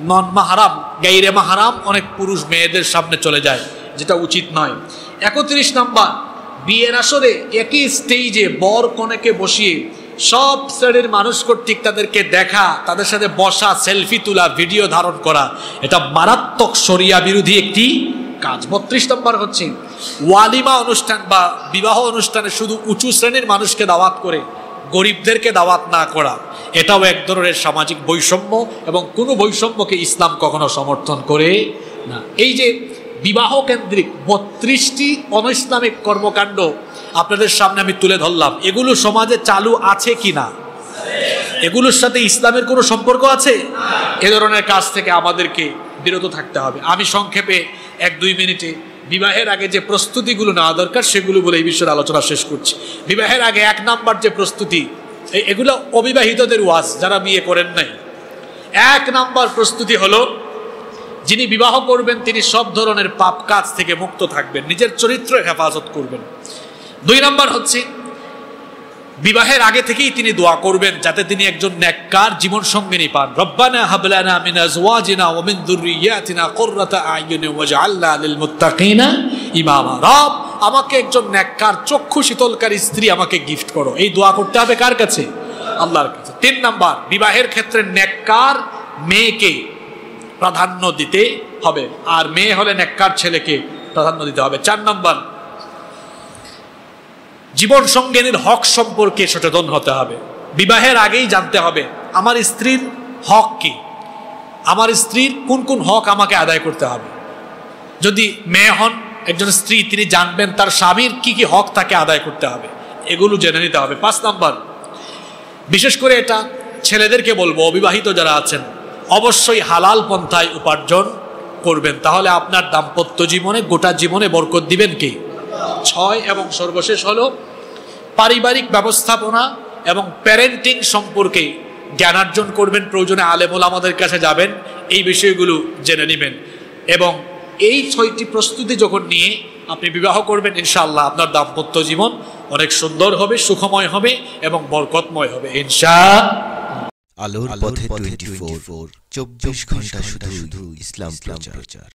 নন মাহরাম, গাইরে মাহরাম অনেক পুরুষ মেয়েদের সামনে চলে যায়, যেটা উচিত নয়। 31 নম্বর বিয়ের আসরে একই স্টেজে বর কনেকে বসিয়ে সব শ্রেণীর মানুষ কর্তৃক তাদেরকে দেখা, তাদের সাথে বসা, সেলফি তোলা, ভিডিও ধারণ করা, এটা মারাত্মক শরিয়া বিরোধী একটি কাজ। 32 নম্বর হচ্ছে ওয়ালিমা অনুষ্ঠান বা বিবাহ অনুষ্ঠানে শুধু উঁচু শ্রেণীর মানুষকে দাওয়াত করে গরিবদেরকে দাওয়াত না করা, এটাও এক ধরনের সামাজিক বৈষম্য, এবং কোনো বৈষম্যকে ইসলাম কখনো সমর্থন করে না। এই যে বিবাহ কেন্দ্রিক 32টি অনইসলামিক কর্মকাণ্ড আপনাদের সামনে আমি তুলে ধরলাম, এগুলো সমাজে চালু আছে কি না? এগুলোর সাথে ইসলামের কোনো সম্পর্ক আছে? এ ধরনের কাজ থেকে আমাদেরকে বিরত থাকতে হবে। আমি সংক্ষেপে 1-2 মিনিটে বিবাহের আগে যে প্রস্তুতিগুলো নেওয়া দরকার সেগুলো বলে এই বিষয়ে আলোচনা শেষ করছি। বিবাহের আগে 1 নাম্বার যে প্রস্তুতি, এগুলো অবিবাহিতদের ওয়াজ, যারা বিয়ে করেন নাই। 1 নাম্বার প্রস্তুতি হলো যিনি বিবাহ করবেন তিনি সব ধরনের পাপ কাজ থেকে মুক্ত থাকবেন, নিজের চরিত্রের হেফাজত করবেন। 2 নাম্বার হচ্ছে বিবাহের আগে থেকেই তিনি দোয়া করবেন যাতে তিনি একজন নেককার জীবন সঙ্গিনী পান। রব্বানা হাব লানা মিন আজওয়াজিনা ওয়া মিন যুররিয়াতিনা কুররাতা আ'য়ুনি ওয়াজআলনা লিল মুত্তাকিনা ইমামা। রব, আমাকে একজন নেককার চক্ষু শীতলকারী স্ত্রী আমাকে গিফট করো। এই দোয়া করতে হবে কার কাছে? আল্লাহর কাছে। 3 নাম্বার বিবাহের ক্ষেত্রে নেককার মেয়েকে প্রাধান্য দিতে হবে, আর মেয়ে হলে নেককার ছেলেকে প্রাধান্য দিতে হবে। 4 নাম্বার জীবন সঙ্গিনীর হক সম্পর্কে সচেতন হতে হবে। বিবাহের আগেই জানতে হবে আমার স্ত্রীর হক কি, আমার স্ত্রীর কোন কোন হক আমাকে আদায় করতে হবে। যদি মেয়ে হন একজন স্ত্রী, তিনি জানবেন তার স্বামীর কি কি হক তাকে আদায় করতে হবে, এগুলো জেনে নিতে হবে। 5 নাম্বার, বিশেষ করে এটা ছেলেদেরকে বলবো, অবিবাহিত যারা আছেন অবশ্যই হালাল পন্থায় উপার্জন করবেন, তাহলে আপনার দাম্পত্য জীবনে গোটা জীবনে বরকত দিবেন কে? 6 এবং সর্বশেষ হলো পারিবারিক ব্যবস্থাপনা এবং প্যারেন্টিং সম্পর্কে জ্ঞানার্জন করবেন, প্রয়োজনে আলেম ওলামাদের কাছে যাবেন, এই বিষয়গুলো জেনে নেবেন। এবং এই 6টি প্রস্তুতি যখন নিয়ে আপনি বিবাহ করবেন, ইনশাআল্লাহ আপনার দাম্পত্য জীবন অনেক সুন্দর হবে, সুখময় হবে এবং বরকতময় হবে ইনশাআল্লাহ। আলোর পথে 24 ঘন্টা শুধু ইসলাম প্রচার।